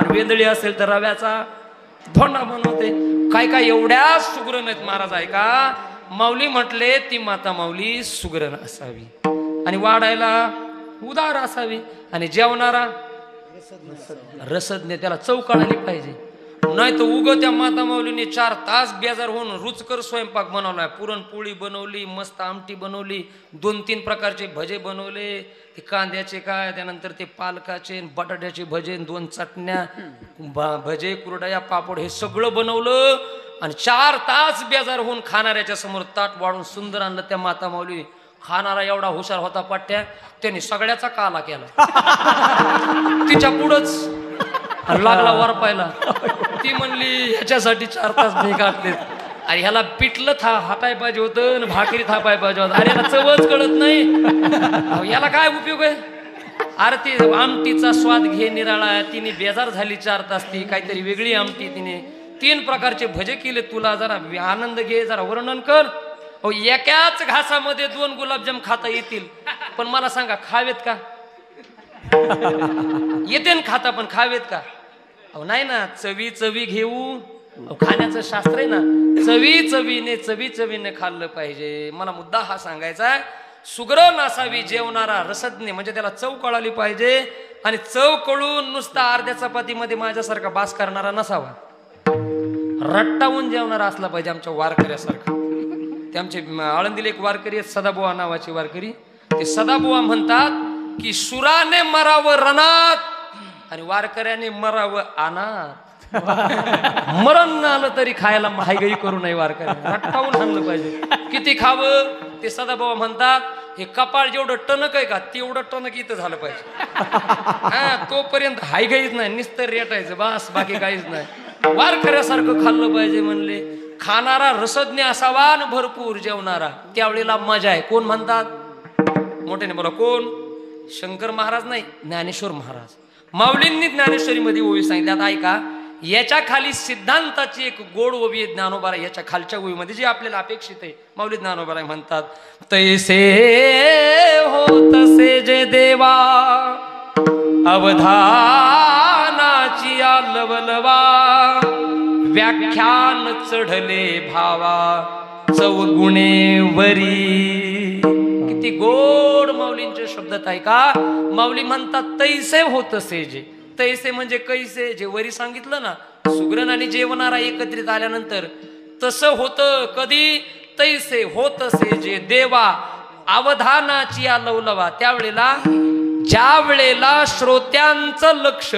वेंदळी असेल तर रव्याचा धोंडा बनवते. काय काय एवढ्या सुगरण आहेत महाराज. ऐका, माऊली म्हटले ती माता माऊली सुगरण असावी, आणि वाढायला उदार असावी, आणि जेवणारा रसज्ञ, त्याला चव कळाली पाहिजे. नाही तर उग त्या माता माऊलीने 4 तास बेजार होऊन रुचकर स्वयंपाक बनवलाय. पुरणपोळी बनवली, मस्त आमटी बनवली, 2-3 प्रकारचे भजे बनवले. ते कांद्याचे काय, त्यानंतर ते पालकाचे, बटाट्याचे भजे, 2 चटण्या, भजे, कुरडया, पापड, हे सगळं बनवलं. आणि 4 तास बेजार होऊन खाणाऱ्याच्या समोर ताट वाढून सुंदर आणलं त्या माता माऊली. खाणारा एवढा हुशार होता पट्ट्या, त्यांनी सगळ्याचा काला केला तिच्या पुढंच, लागला वरपायला. ती म्हणली ह्याच्यासाठी 4 तास मी काढले, अरे ह्याला पिठलं हाताय पाहिजे होतं, भाकरी थापाय पाहिजे होतं. अरे याला चवच कळत नाही, याला काय उपयोग आहे? अरे ती आमटीचा स्वाद घे निराळा. तिने बेजार झाली 4 तास. ती काहीतरी वेगळी आमटी, तिने 3 प्रकारचे भजे केले. तुला जरा आनंद घे, जरा वर्णन कर. एकाच घासामध्ये 2 गुलाबजाम खाता येतील, पण मला सांगा खावेत का? येते ना खाता, पण खावेत का? नाही ना. चवी चवी घेऊ, खाण्याचं शास्त्र आहे ना. चवी चवीने खाल्लं पाहिजे. मला मुद्दा हा सांगायचा आहे. सुगरण असावी, जेवणारा रसज्ञ, म्हणजे त्याला चव कळाली पाहिजे. आणि चव कळून नुसता अर्ध्या चपातीमध्ये माझ्यासारखा बास करणारा नसावा, रट्टावून जेवणारा असला पाहिजे. आमच्या वारकऱ्यासारखा. ते आमचे आळंदीला एक वारकरी आहेत, सदाबुवा नावाची वारकरी. ते सदाबुवा म्हणतात की सुराने मरावं रणात, आणि वारकऱ्याने मरावं अनाथ. मरण आलं तरी खायला हायगई करू नये. वारकऱ्याने रट्टावून आणलं पाहिजे. किती खावं? ते सदाबुवा म्हणतात हे कपाळ जेवढं टणक आहे का, तेवढं टणक इथं झालं पाहिजे. तोपर्यंत हायगईच नाही, नुसतं रेटायचं बस, बाकी काहीच नाही. वारकऱ्यासारखं खाल्लं पाहिजे म्हणले. खाणारा रसज्ञ असावा आणि भरपूर जेवणारा, त्यावेळेला मजा आहे. कोण म्हणतात? मोठ्याने बोला. कोण? शंकर महाराज नाही, ज्ञानेश्वर महाराज. माऊलींनी ज्ञानेश्वरी मध्ये ओवी सांगितल्यात. ऐका, याच्या खाली सिद्धांताची एक गोड ओवी आहे ज्ञानोबा. याच्या खालच्या ओवीमध्ये जी आपल्याला अपेक्षित आहे, माऊली ज्ञानोबा म्हणतात, तैसे हो तसे जे देवा अवधानाची लवलवा, व्याख्यान चढले भावा चौगुणे वरी. किती गोड माऊलींचे शब्द आहे का. माऊली म्हणतात तैसे होत तसे जे. तैसे म्हणजे कैसे, जे वरी सांगितलं ना सुगरण आणि जेवणारा एकत्रित आल्यानंतर तसं होतं कधी, तैसे होतसे जे देवा अवधानाची या लवलवा. त्यावेळेला ज्या वेळेला श्रोत्यांचं लक्ष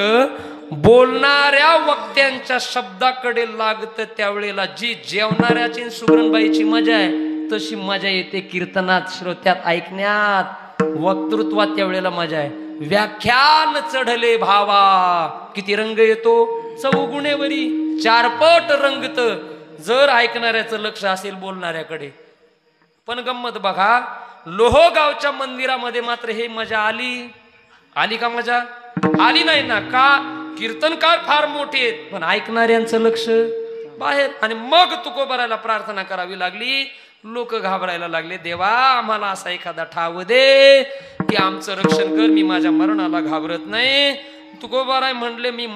बोलणाऱ्या वक्त्यांच्या शब्दाकडे लागतं, त्यावेळेला जी जेवणाऱ्याची सुगरणबाईची मजा आहे तशी मजा येते कीर्तनात, श्रोत्यात, ऐकण्यात, वक्तृत्वात. त्यावेळेला मजा आहे. व्याख्यान चढले भावा, किती रंग येतो चौगुणेवरी, चारपट रंगत जर ऐकणाऱ्याचं लक्ष असेल बोलणाऱ्याकडे. पण गंमत बघा, लोहगावच्या मंदिरामध्ये मात्र हे मजा आली का? मजा आली नाही ना. का? कीर्तनकार फार मोठे आहेत पण ऐकणाऱ्यांचं लक्ष बाहेर. आणि मग तुकोबाराला प्रार्थना करावी लागली. लोक घाबरायला लागले, देवा आम्हाला असा एखादा ठाव दे की आमचं रक्षण कर, मी माझ्या मरणाला घाबरत नाही. तुकोबाराय म्हणले, मी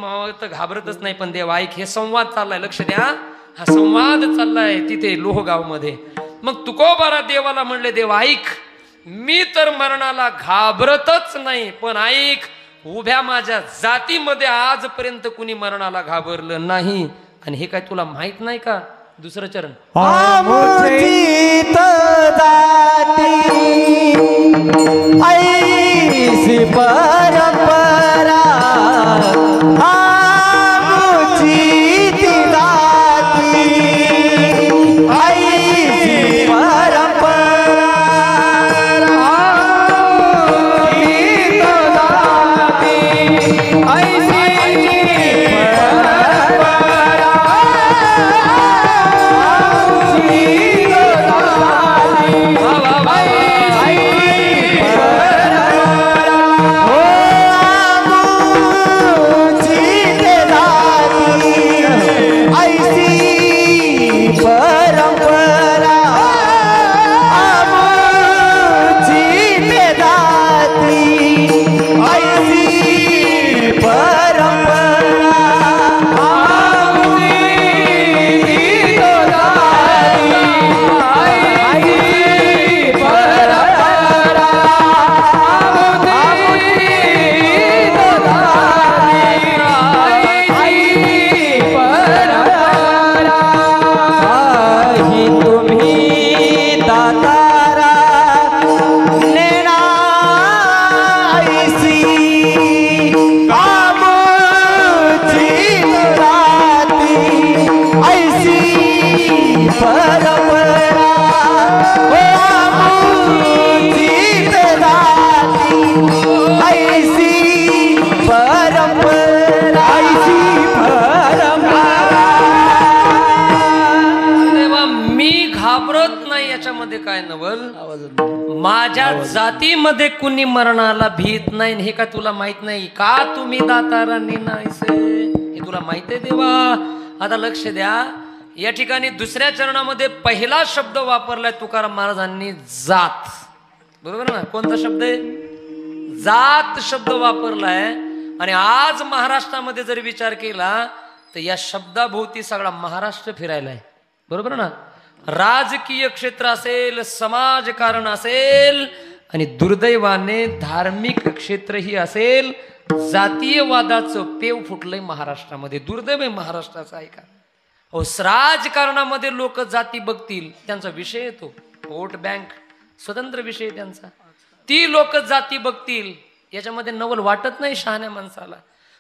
तर घाबरतच नाही, पण देवा ऐक, हे संवाद चाललाय, लक्ष द्या, हा संवाद चाललाय तिथे लोहगाव मध्ये. मग तुकोबारा देवाला म्हणले, देवा ऐक, मी तर मरणाला घाबरतच नाही, पण ऐक, उभ्या माझ्या जातीमध्ये आजपर्यंत कुणी मरणाला घाबरलं नाही. आणि हे काय तुला माहित नाही का? दुसरं चरण,
आमुचित जाती ऐसी परंपरा, आमुचित जाती ऐसी परंपरा,
काय नवल, माझ्या जातीमध्ये कुणी मरणाला भीत नाही. हे का तुला माहित नाही का? तुम्ही दातारांनी नाहीसे, हे तुला माहित आहे देवा. आता लक्ष द्या, या ठिकाणी दुसऱ्या चरणामध्ये पहिला शब्द वापरलाय तुकाराम महाराजांनी, जात. बरोबर ना? कोणता शब्द आहे? जात शब्द वापरलाय. आणि आज महाराष्ट्रामध्ये जर विचार केला तर या शब्दाभोवती सगळा महाराष्ट्र फिरायलाय. बरोबर ना? राजकीय क्षेत्र असेल, समाजकारण असेल, आणि दुर्दैवाने धार्मिक क्षेत्रही असेल, जातीयवादाचं पेव फुटलंय महाराष्ट्रामध्ये. दुर्दैव आहे महाराष्ट्राचा. ऐका, राजकारणामध्ये लोक जाती बघतील, त्यांचा विषय येतो, वोट बँक स्वतंत्र विषय त्यांचा. ती लोक जाती बघतील, याच्यामध्ये नवल वाटत नाही शहाण्या माणसाला.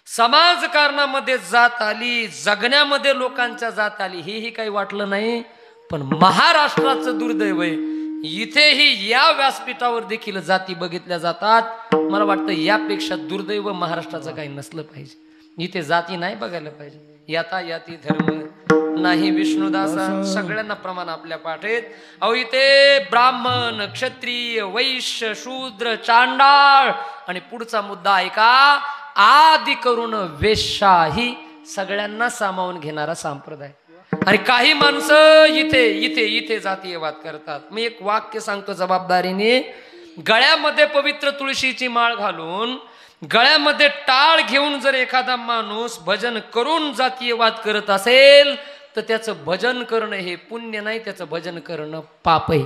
समाजकारणामध्ये जात आली, जगण्यामध्ये लोकांच्या जात आली, हेही काही वाटलं नाही. पण महाराष्ट्राचं दुर्दैव आहे, इथेही या व्यासपीठावर देखील जाती बघितल्या जातात. मला वाटतं यापेक्षा दुर्दैव महाराष्ट्राचं काही नसलं पाहिजे. इथे जाती नाही बघायला पाहिजे. याता याती धर्म नाही विष्णुदासा, सगळ्यांना प्रमाण आपल्या पाठेत. अहो इथे ब्राह्मण, क्षत्रिय, वैश्य, शूद्र, चांडाळ, आणि पुढचा मुद्दा ऐका, आदि करून वेश्याही सगळ्यांना सामावून घेणारा संप्रदाय. आणि काही माणसं इथे इथे इथे जातीयवाद करतात. मी एक वाक्य सांगतो जबाबदारीने, गळ्यामध्ये पवित्र तुळशीची माळ घालून, गळ्यामध्ये टाळ घेऊन जर एखादा माणूस भजन करून जातीयवाद करत असेल तर त्याचं भजन करणं हे पुण्य नाही, त्याचं भजन करणं पाप आहे.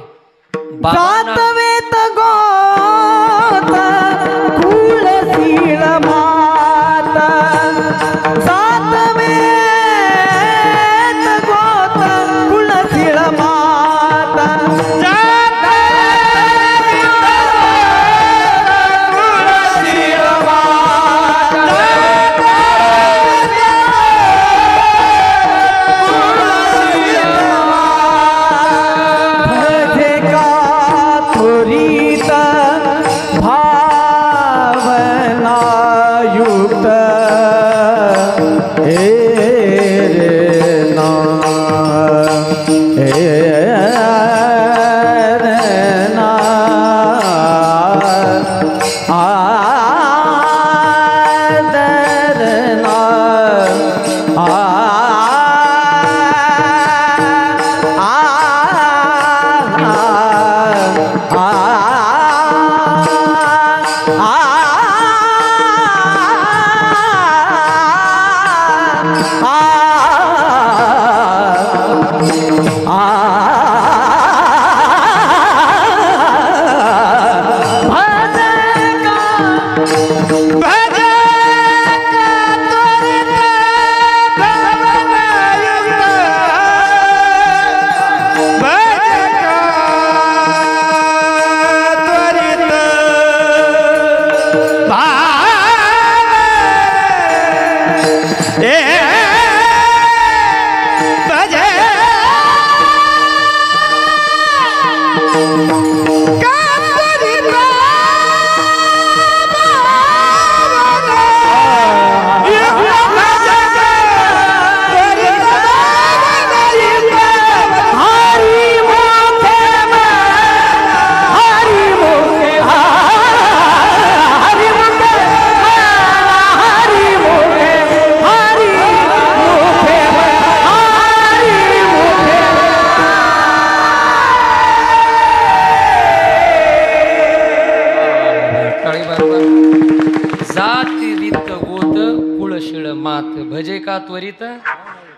भजे का त्वरित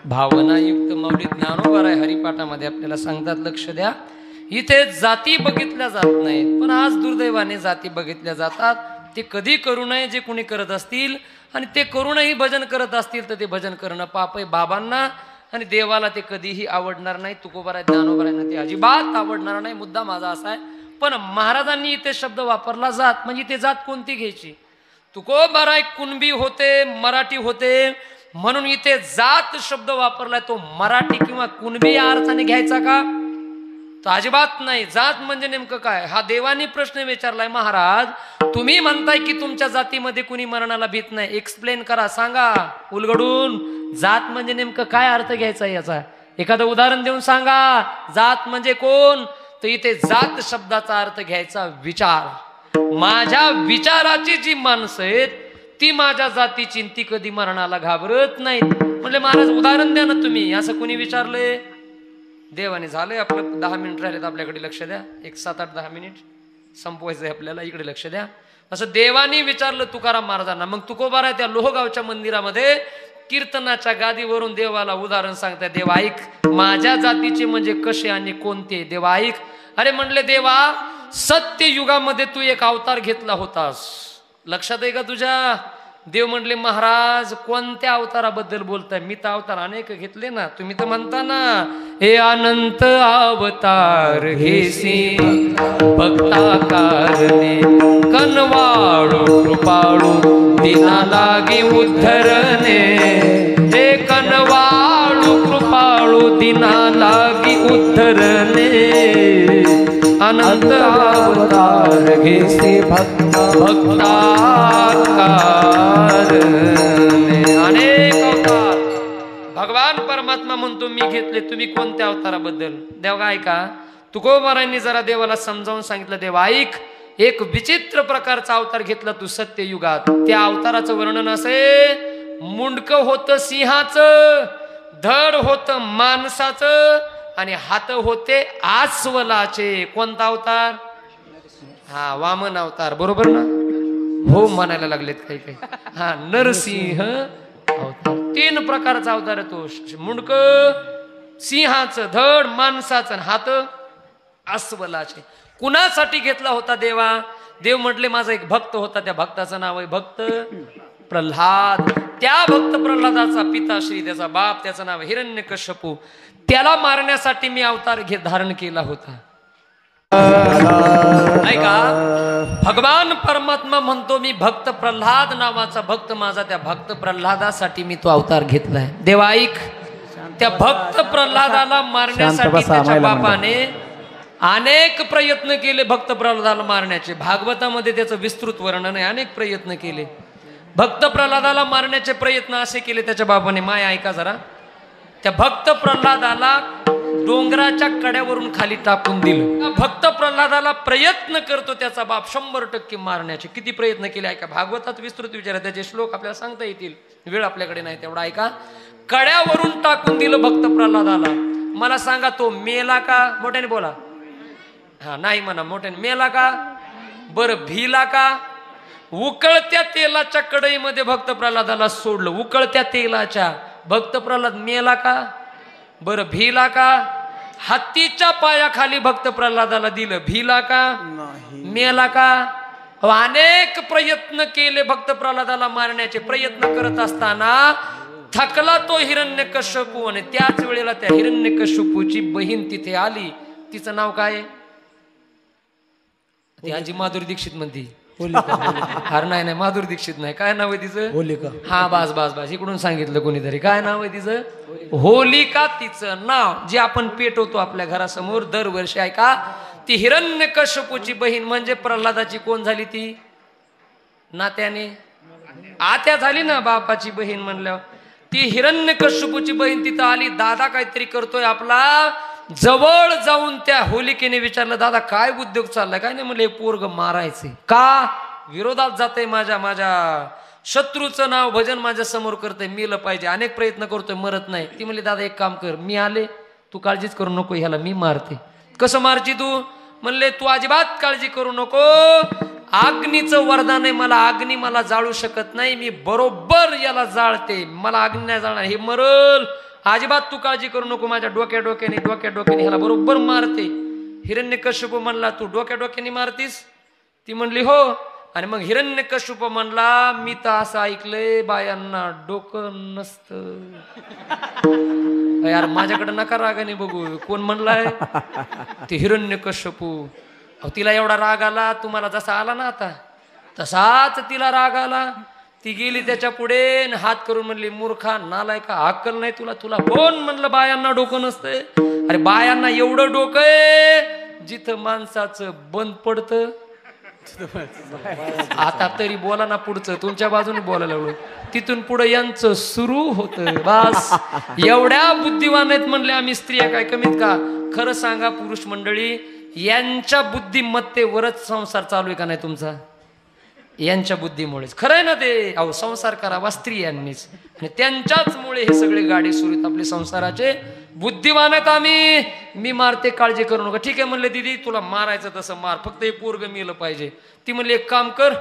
भावनायुक्त मौलिक ज्ञानोबा राय हरिपाठामध्ये आपल्याला सांगतात, लक्ष द्या. इथे जाती बघितल्या जात नाहीत, पण आज दुर्दैवाने जाती बघितल्या जातात. ते कधी करू नये जे कोणी करत असतील, आणि ते करूनही भजन करत असतील तर ते भजन करणं पाप आहे. बाबांना आणि देवाला ते कधीही आवडणार नाही. तुकोबा राय ज्ञानोबा रायांना ते अजिबात आवडणार नाही. मुद्दा माझा असा आहे. पण महाराजांनी इथे शब्द वापरला जात, म्हणजे ते जात कोणती घ्यायची. तुकोबा राय कुणबी होते, मराठी होते, म्हणून इथे जात शब्द वापरलाय. तो मराठी किंवा कुणबी या अर्थाने घ्यायचा का, तर अजिबात नाही. जात म्हणजे नेमकं काय, हा देवानी प्रश्न विचारलाय. महाराज तुम्ही म्हणताय की तुमच्या जातीमध्ये कुणी मरणाला भीत नाही, एक्सप्लेन करा, सांगा उलगडून. जात म्हणजे नेमकं काय अर्थ घ्यायचा याचा, एखादं उदाहरण देऊन सांगा. जात म्हणजे कोण, तर इथे जात शब्दाचा अर्थ घ्यायचा विचार. माझ्या विचाराची जी माणसं आहेत ती माझ्या जातीची, ती कधी मरणाला घाबरत नाहीत. म्हणजे महाराज उदाहरण द्या ना तुम्ही, असं कोणी विचारलंय. देवाने झालंय आपलं 10 मिनिट राहिलेत आपल्याकडे, लक्ष द्या. एक 7-8-10 मिनिट संपवायचंय आपल्याला, इकडे लक्ष द्या. असं देवानी विचारलं तुकाराम महाराजांना. मग तुकोबा राय त्या लोहगावच्या मंदिरामध्ये कीर्तनाच्या गादीवरून देवाला उदाहरण सांगताय. देवा ऐक, माझ्या जातीचे म्हणजे कसे आणि कोणते, देवा ऐक. अरे म्हणले देवा, सत्य युगामध्ये तू एक अवतार घेतला होतास, लक्षात आहे का तुझ्या. देव म्हणले महाराज कोणत्या अवताराबद्दल बोलताय, मी तर अवतार अनेक घेतले ना. तुम्ही तर म्हणता ना, हे अनंत अवतार घेसी भक्ताकारणे, कनवाळू कृपाळू दिना लागी उद्धरणे. हे कनवाळू कृपाळू दिना लागी उद्धरणे, अनंत अवतार घेसी भक्ताकारणे. अनेक अवतार भगवान परमात्मा म्हणतो मी घेतले. तुम्ही कोणत्या अवताराबद्दल, देवा ऐका. तुकोबा रायांनी जरा देवाला समजावून सांगितलं. देवा ऐक, एक विचित्र प्रकारचा अवतार घेतला तू सत्ययुगात. त्या अवताराचं वर्णन असे, मुंडक होतं सिंहाचं, धड होतं माणसाचं, आणि हात होते आस्वलाचे. कोणता अवतार, हा वामन अवतार, बरोबर ना. हो म्हणायला लागलेत काही काही. हा नरसिंह अवतार. 3 प्रकारचा अवतार आहे तो. मुंडक सिंहाचं, धड माणसाचं, हात अस्वलाचे. कुणासाठी घेतला होता देवा. देव म्हटले माझा एक भक्त होता, त्या भक्ताचं नाव आहे भक्त प्रल्हाद. त्या भक्त प्रल्हादाचा पिताश्री, त्याचा बाप, त्याचं नाव हिरण्यकश्यपू. त्याला मारण्यासाठी मी अवतार धारण केला होता. नाही का. भगवान परमात्मा म्हणतो मी भक्त प्रल्हाद नावाचा भक्त माझा, त्या भक्त प्रल्हादासाठी मी तो अवतार घेतलाय. देवा ऐक, त्या भक्त प्रल्हादाला मारण्यासाठी त्याच्या बापाने अनेक प्रयत्न केले. भक्त प्रल्हादाला मारण्याचे भागवतामध्ये त्याचं विस्तृत वर्णन आहे. अनेक प्रयत्न केले भक्त प्रल्हादाला मारण्याचे प्रयत्न असे केले त्याच्या बापाने. माय ऐका जरा. त्या भक्त प्रल्हादाला डोंगराच्या कड्यावरून खाली टाकून दिलं. भक्त प्रल्हादाला प्रयत्न करतो त्याचा बाप 100% मारण्याचे. किती प्रयत्न केले ऐका. भागवतात विस्तृत विचार आहे, त्याचे श्लोक आपल्याला सांगता येतील, वेळ आपल्याकडे नाही तेवढा. ऐका, कड्यावरून टाकून दिलं भक्त प्रल्हादाला. मला सांगा तो मेला का, मोठ्याने बोला. हा नाही म्हणा मोठ्याने. मेला का, बरं भिला का. उकळत्या तेलाच्या कढईमध्ये भक्त प्रल्हादाला सोडलं. उकळत्या तेलाच्या. भक्त प्रल्हाद मेला का, बरं भिला का? हत्तीच्या पायाखाली भक्त प्रल्हादाला दिलं, भिला का? मेला का? अनेक प्रयत्न केले भक्त प्रल्हादाला मारण्याचे. प्रयत्न करत असताना थकला तो हिरण्यकश्यपू आणि त्याच वेळेला त्या हिरण्यकश्यपूची बहीण तिथे आली. तिचं नाव काय? ती आजी माधुरी दीक्षित म्हणती. अरे नाही माधुरी दीक्षित नाही. काय नाव आहे तिचं?
होलिका.
हा बास बास बास इकडून सांगितलं कोणीतरी. काय नाव आहे तिचं? होलिका तिचं नाव, जे आपण पेटवतो आपल्या घरासमोर दरवर्षी. ऐका, ती हिरण्यकश्यपूची बहीण म्हणजे प्रल्हादाची कोण झाली? ती नात्याने आत्या झाली ना, बापाची बहीण म्हणल्यावर. ती हिरण्यकश्यपूची बहीण तिथं आली. दादा काहीतरी करतोय आपला. जवळ जाऊन त्या होलिकेने विचारलं, दादा काय उद्योग चाललाय? काय नाही म्हणले, पोरग मारायचे. का? विरोधात जाते माझ्या शत्रूचं नाव भजन माझ्या समोर करतंय, मेलं पाहिजे, अनेक प्रयत्न करतोय, मरत नाही. ती म्हणली, दादा एक काम कर, मी आले, तू काळजीच करू नको, ह्याला मी मारते. कसं मारची तू? म्हणले, तू अजिबात काळजी करू नको, अग्नीचं वरदान आहे मला, अग्नी मला जाळू शकत नाही, मी बरोबर याला जाळते, मला अग्नी नाही जाळणार, हे मरल, अजिबात तू काळजी करू नको. माझ्या डोक्याने ह्याला बरोबर मारते. हिरण्यकश्यप म्हणला, तू डोक्याने मारतीस? ती म्हणली हो. आणि मग हिरण्यकश्यप म्हणला, मी तर असं ऐकलंय बायांना डोकं नसतं. यार माझ्याकडे नका रागाने बघू. कोण म्हणलाय? ते हिरण्यकश्यपू. तिला एवढा राग आला, तुम्हाला जसा आला ना आता तसाच तिला राग आला. ती गेली त्याच्या पुढे, हात करून म्हणली, मूर्खा नालायका, अक्कल नाही तुला? तुला कोण म्हणलं बायांना डोकं नसतंय? अरे बायांना एवढं डोकं आहे जिथं माणसाचं बंद पडतं. आता तरी बोला ना पुढचं, तुमच्या बाजूने बोलायला लागलो. तिथून पुढे यांचं सुरू होतं. बस एवढ्या बुद्धिवान आहेत म्हणले आम्ही स्त्रिया, काय कमीत का? खरं सांगा पुरुष मंडळी, यांच्या बुद्धिमत्तेवरच संसार चालू आहे का नाही तुमचा? यांच्या बुद्धीमुळेच. खरं आहे ना ते? अहो संसार करावा स्त्रियांनीच, आणि त्यांच्याच मुळे हे सगळे गाडी सुरू आहेत आपले संसाराचे. बुद्धिवान आहेत आम्ही. मी मारते, काळजी करू नका. ठीक आहे म्हणले दीदी, तुला मारायचं तसं मार, फक्त हे पोरग मेलं पाहिजे. ती म्हणली, एक काम कर,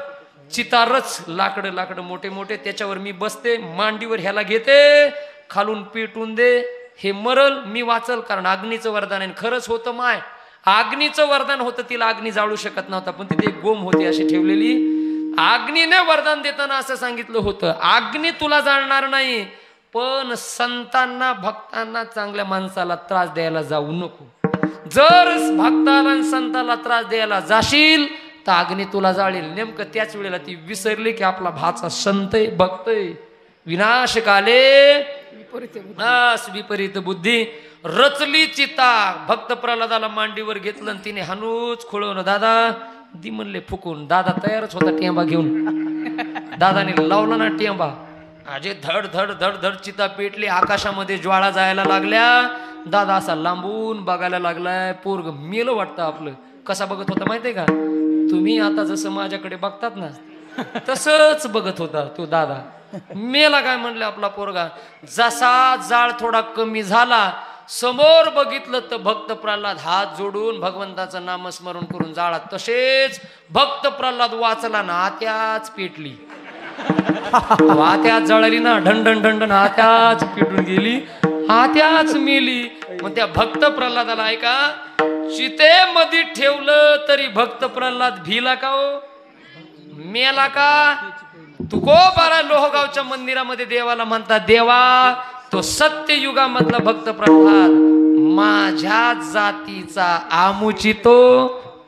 चितारच लाकडं मोठे मोठे, त्याच्यावर मी बसते, मांडीवर ह्याला घेते, खालून पेटून दे, हे मरल, मी वाचल, कारण अग्नीचं वरदान आहे. खरंच होतं माय, अग्नीचं वरदान होतं. तिला अग्नी जाळू शकत नव्हता, पण तिथे एक गोम होती अशी ठेवलेली. अग्नीने वरदान देताना असं सांगितलं होतं, अग्नी तुला जाळणार नाही, पण संतांना भक्तांना चांगल्या माणसाला त्रास द्यायला जाऊ नको. जर भक्ताला आणि संताला त्रास द्यायला जाशील तर अग्नी तुला जाळेल. नेमकं त्याच वेळेला ती विसरली की आपला भाचा संत आहे, भक्त आहे. विनाश काले विपरीत बुद्धी. रचली चिता. भक्त प्रल्हादाला मांडीवर घेतलं आणि तिने हनूच खोळवलं. दादा दी म्हणले फुकून. दादा तयारच होता टेंबा घेऊन. दादाने लावला ना टेंबा, अजे धड धड धड धड चिता पेटली, आकाशामध्ये ज्वाळा जायला लागल्या. दादा असा लांबून बघायला लागलाय. पोरग मेलं वाटतं आपलं. कसा बघत होता माहितीये का? तुम्ही आता जसं माझ्याकडे बघतात ना तसंच बघत होता तो दादा. मेला काय म्हणले आपला पोरगा. जसा जाळ थोडा कमी झाला, समोर बघितलं तर भक्त प्रल्हाद हात जोडून भगवंताचं नामस्मरण करून जाळात. तसेच भक्त प्रल्हाद वाचला ना, आत्याच पेटली. आत्याच जळाली ना, ढंढण ढंढण आत्याच पेटून गेली, आत्याच मेली. मग त्या भक्त प्रल्हादाला ऐका, चितेमध्ये ठेवलं तरी भक्त प्रल्हाद भिला का हो? मेला का? तुकोबारा लोहगावच्या मंदिरामध्ये देवाला म्हणतात, देवा तो सत्ययुगामधला भक्त प्रल्हाद माझ्या जातीचा आमुची तो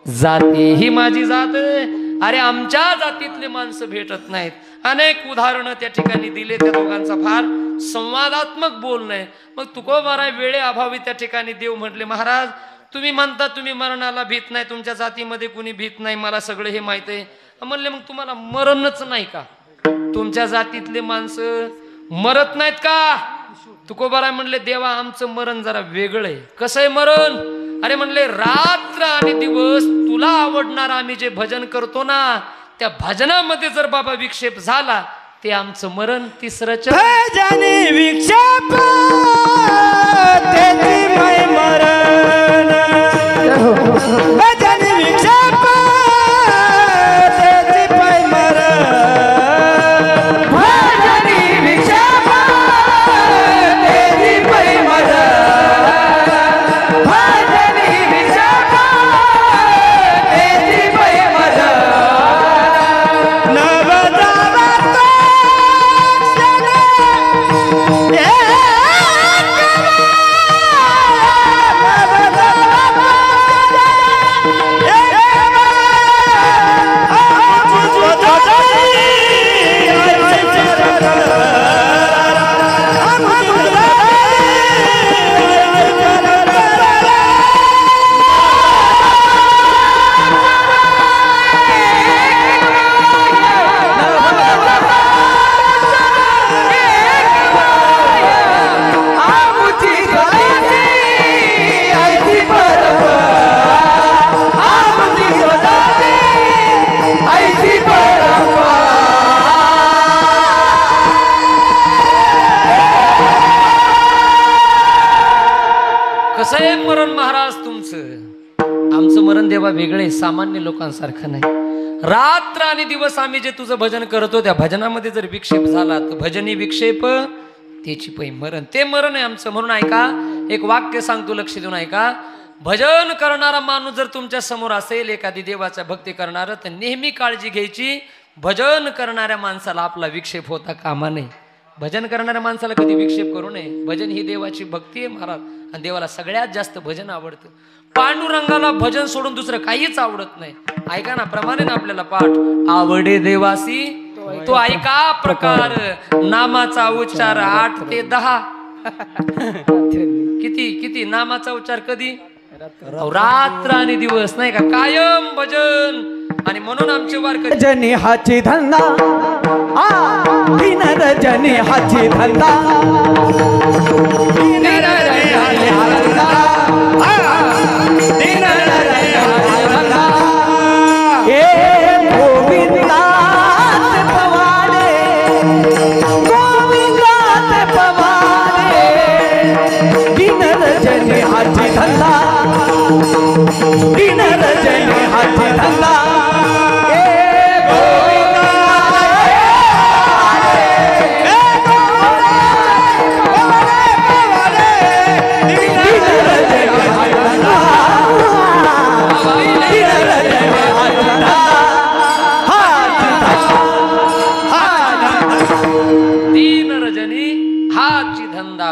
जाती ही माझी जात आहे. अरे आमच्या जातीतले माणसं भेटत नाहीत. अनेक उदाहरणं त्या ठिकाणी दिले. त्या दोघांचा फार संवादात्मक बोलणं आहे. मग तुकोबारा वेळे अभावी त्या ठिकाणी देव म्हटले, महाराज तुम्ही म्हणता तुम्ही मरणाला भीत नाही, तुमच्या जातीमध्ये कुणी भीत नाही, मला सगळं हे माहित आहे. म्हणले मग तुम्हाला मरणच नाही का? तुमच्या जातीतले माणसं मरत नाहीत का? तुकोबारा म्हणले, देवा आमचं मरण जरा वेगळं आहे. कसं आहे मरण? अरे म्हणले, रात्र आणि दिवस तुला आवडणार आम्ही जे भजन करतो ना, त्या भजनामध्ये जर बाबा विक्षेप झाला ते आमचं मरण. तिसरं
भजनी विक्षेप तेची मै मरण. भजनी विक्षेप तेची मै मरण. भजनी विक्षेप तेची मै मरण.
कसं आहे मरण महाराज तुमचं? आमचं मरण देवा वेगळे, सामान्य लोकांसारखं नाही. रात्र आणि दिवस आम्ही जे तुझं भजन करतो त्या भजनामध्ये जर विक्षेप झाला तर भजनी विक्षेप त्याची पै मरण. ते मरण आहे आमचं. म्हणून ऐका, एक वाक्य सांगतो, लक्ष देऊन ऐका. भजन करणारा माणूस जर तुमच्या समोर असेल, एखादी देवाचा भक्ती करणारा, तर नेहमी काळजी घ्यायची, भजन करणाऱ्या माणसाला आपला विक्षेप होता कामा नये. भजन करणाऱ्या माणसाला कधी विक्षेप करू नये. भजन ही देवाची भक्ती आहे महाराज, आणि देवाला सगळ्यात जास्त भजन आवडतं. पांडुरंगाला भजन सोडून दुसरं काहीच आवडत नाही. ऐका ना, प्रमाणे ना आपल्याला पाठ, आवडे देवासी तो ऐका प्रकार, नामाचा उच्चार 8 ते 10. किती किती नामाचा उच्चार कधी? रात्र आणि दिवस, नाही का, कायम भजन. आणि म्हणून आमचे वारकरी
रजनी हाची धंदा, दिन रजनी हाची धंदा, दिन रजनी हाची धंदा, दिन रजनी हाची धंदा. हे गोविंदात पवाडे, गोविंदात पवाडे, दिन रजनी हाची धंदा, दिन रजनी हाची धंदा.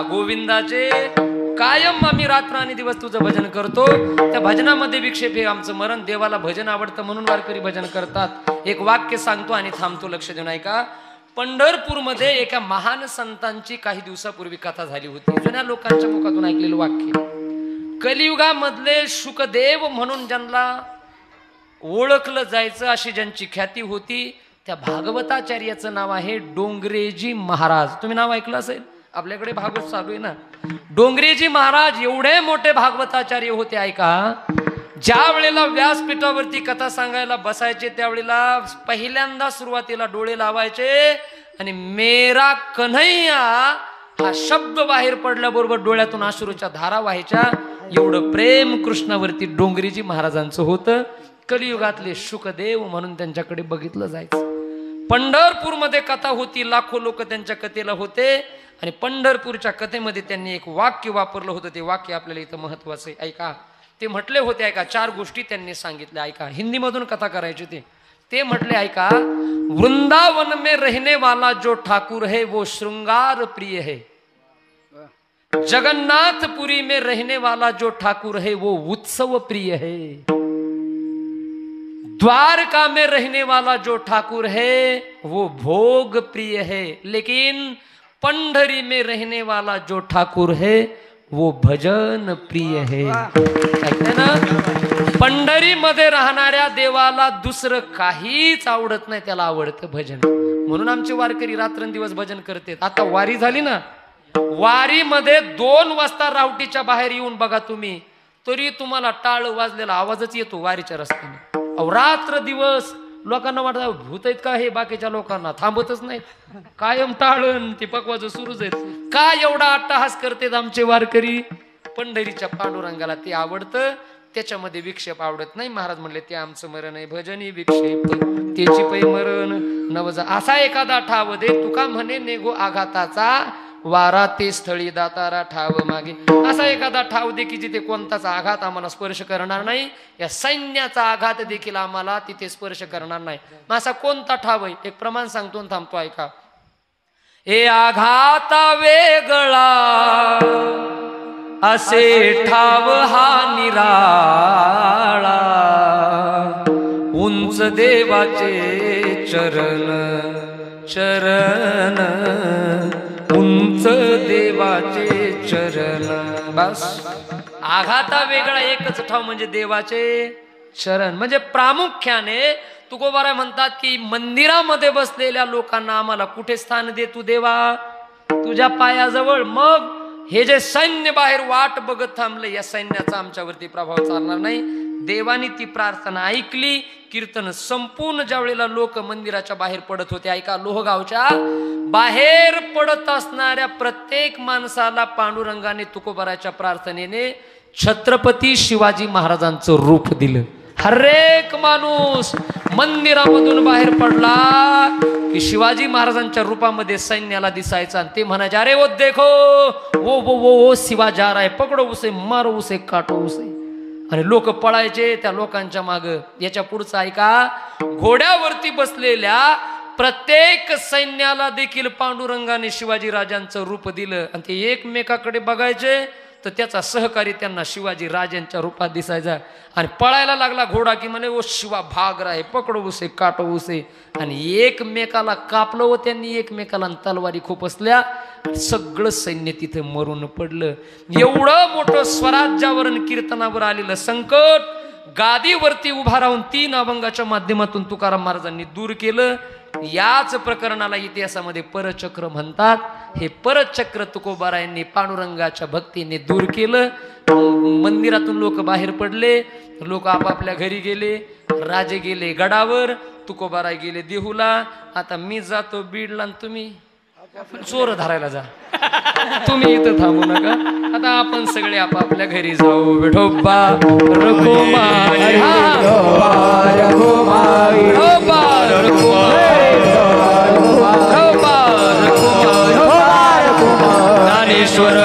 गोविंदाचे कायम आम्ही रात्र आणि दिवस तुझं भजन करतो. त्या भजनामध्ये विक्षेप हे आमचं मरण. देवाला भजन आवडतं म्हणून वारकरी भजन करतात. एक वाक्य सांगतो आणि थांबतो, लक्ष देऊन ऐका. पंढरपूरमध्ये एका महान संतांची काही दिवसापूर्वी कथा झाली होती. जुन्या लोकांच्या मुखातून ऐकलेलं वाक्य. कलियुगामधले शुकदेव म्हणून ज्यांना ओळखलं जायचं, अशी ज्यांची ख्याती होती, त्या भागवताचार्याचं नाव आहे डोंगरेजी महाराज. तुम्ही नाव ऐकलं असेल, आपल्याकडे भागवत चालू आहे ना. डोंगरेजी महाराज एवढे मोठे भागवताचार्य होते. ऐका, ज्या वेळेला व्यासपीठावरती कथा सांगायला बसायचे त्यावेळेला पहिल्यांदा सुरुवातीला डोळे लावायचे आणि मेरा कन्हैया हा शब्द बाहेर पडल्याबरोबर डोळ्यातून अश्रूच्या धारा व्हायच्या. एवढं प्रेम कृष्णावरती डोंगरेजी महाराजांचं होतं. कलियुगातले शुकदेव म्हणून त्यांच्याकडे बघितलं जायचं. पंढरपूरमध्ये कथा होती, लाखो लोक त्यांच्या कथेला होते. आणि पंढरपूरच्या कथेमध्ये त्यांनी एक वाक्य वापरलं होतं. ते वाक्य आपल्याला इथं महत्वाचं आहे. ऐका, ते म्हटले होते, ऐका, 4 गोष्टी त्यांनी सांगितल्या. ऐका, हिंदीमधून कथा करायची. ते म्हटले, ऐका, वृंदावन में रहने वाला जो ठाकुर है वो श्रृंगार प्रिय है, जगन्नाथपुरी में रहने वाला जो ठाकुर है वो उत्सव प्रिय है, द्वारका में रहने वाला जो ठाकुर है वो भोग प्रिय है, लेकिन पंढरी में रहने वाला जो ठाकुर है वो भजन प्रिय है. ऐकते ना, पंढरी मध्ये राहणाऱ्या देवाला दुसरं काहीच आवडत नाही, त्याला आवडतं भजन. म्हणून आमचे वारकरी रात्रंदिवस भजन करतात. आता वारी झाली ना, वारीमध्ये 2 वाजता रावटीच्या बाहेर येऊन बघा तुम्ही, तरी तुम्हाला टाळ वाजलेला आवाजच येतो वारीच्या रस्त्याने. रात्र दिवस लोकांना वाटतं भूत आहेत का हे, बाकीच्या लोकांना थांबतच नाहीत, कायम टाळण ती पकवाज सुरूच आहेत. का एवढा अट्टहास करतात आमचे वारकरी? पंढरीच्या पांडुरंगाला ते आवडतं, त्याच्यामध्ये विक्षेप आवडत नाही. महाराज म्हणले ते आमचं मरण आहे. भजनी विक्षेप त्याची पै मरण नवजा. असा एखादा ठाव दे, तुका म्हणे नेगो आघाताचा, वारा ते स्थळी दातारा ठाव मागे. असा एखादा ठाव दे की जिथे कोणताच आघात आम्हाला स्पर्श करणार नाही. या सैन्याचा आघात देखील आम्हाला तिथे स्पर्श करणार नाही. मग असा कोणता ठाव आहे? एक प्रमाण सांगतो थांबतो, ऐका. ए आघाता वेगळा असे ठाव हा निराळा, उंच देवाचे चरण चरण, उंच देवाचे चरण. बस, आघाता वेगळा एकच ठाव म्हणजे देवाचे चरण. म्हणजे प्रामुख्याने तुकोबाराय म्हणतात की मंदिरामध्ये बसलेल्या लोकांना आम्हाला कुठे स्थान दे तू देवा? तुझ्या पायाजवळ. मग हे जे सैन्य बाहेर वाट बघत थांबले, या सैन्याचा आमच्यावरती प्रभाव चालणार नाही. देवानी ती प्रार्थना ऐकली. कीर्तन संपूर्ण ज्या वेळेला लोक मंदिराच्या बाहेर पडत होते, ऐका, लोहगावच्या बाहेर पडत असणाऱ्या प्रत्येक माणसाला पांडुरंगाने तुकोबाराच्या प्रार्थनेने छत्रपती शिवाजी महाराजांचं रूप दिलं. हरेक माणूस मंदिरामधून बाहेर पडला की शिवाजी महाराजांच्या रूपामध्ये सैन्याला दिसायचा आणि ते म्हणायचे, अरे वो देखो वो शिवा जा रहा है, पकडो उसे, मारो उसे, काटो उसे. आणि लोक पळायचे त्या लोकांच्या माग. याच्या पुढचं ऐका, घोड्यावरती बसलेल्या प्रत्येक सैन्याला देखील पांडुरंगाने शिवाजी राजांचं रूप दिलं आणि ते एकमेकाकडे बघायचे तर त्याचा सहकारी त्यांना शिवाजी राजांच्या रूपात दिसायचा. आणि पळायला लागला घोडा की म्हणे वो शिवा भाग रहा है, पकडो उसे, काटो उसे. आणि एकमेकाला कापलं व त्यांनी एकमेकाला तलवारी खुपसल्या. सगळं सैन्य तिथे मरून पडलं. एवढं मोठं स्वराज्यावर कीर्तनावर आलेलं संकट गादीवरती उभा राहून 3 अभंगाच्या माध्यमातून तुकाराम महाराजांनी दूर केलं. याच प्रकरणाला इतिहासामध्ये परचक्र म्हणतात. हे परचक्र तुकोबारायांनी पांडुरंगाच्या भक्तीने दूर केलं. मंदिरातून लोक बाहेर पडले, लोक आपापल्या घरी गेले, राजे गेले गडावर, तुकोबाराय गेले देहूला. आता मी जातो बीडला आणि तुम्ही चोर धरायला जा, तुम्ही इथं थांबू नका. आता आपण सगळे आपापल्या घरी जाऊ. विठोबा रखुमाई, ज्ञानेश्वर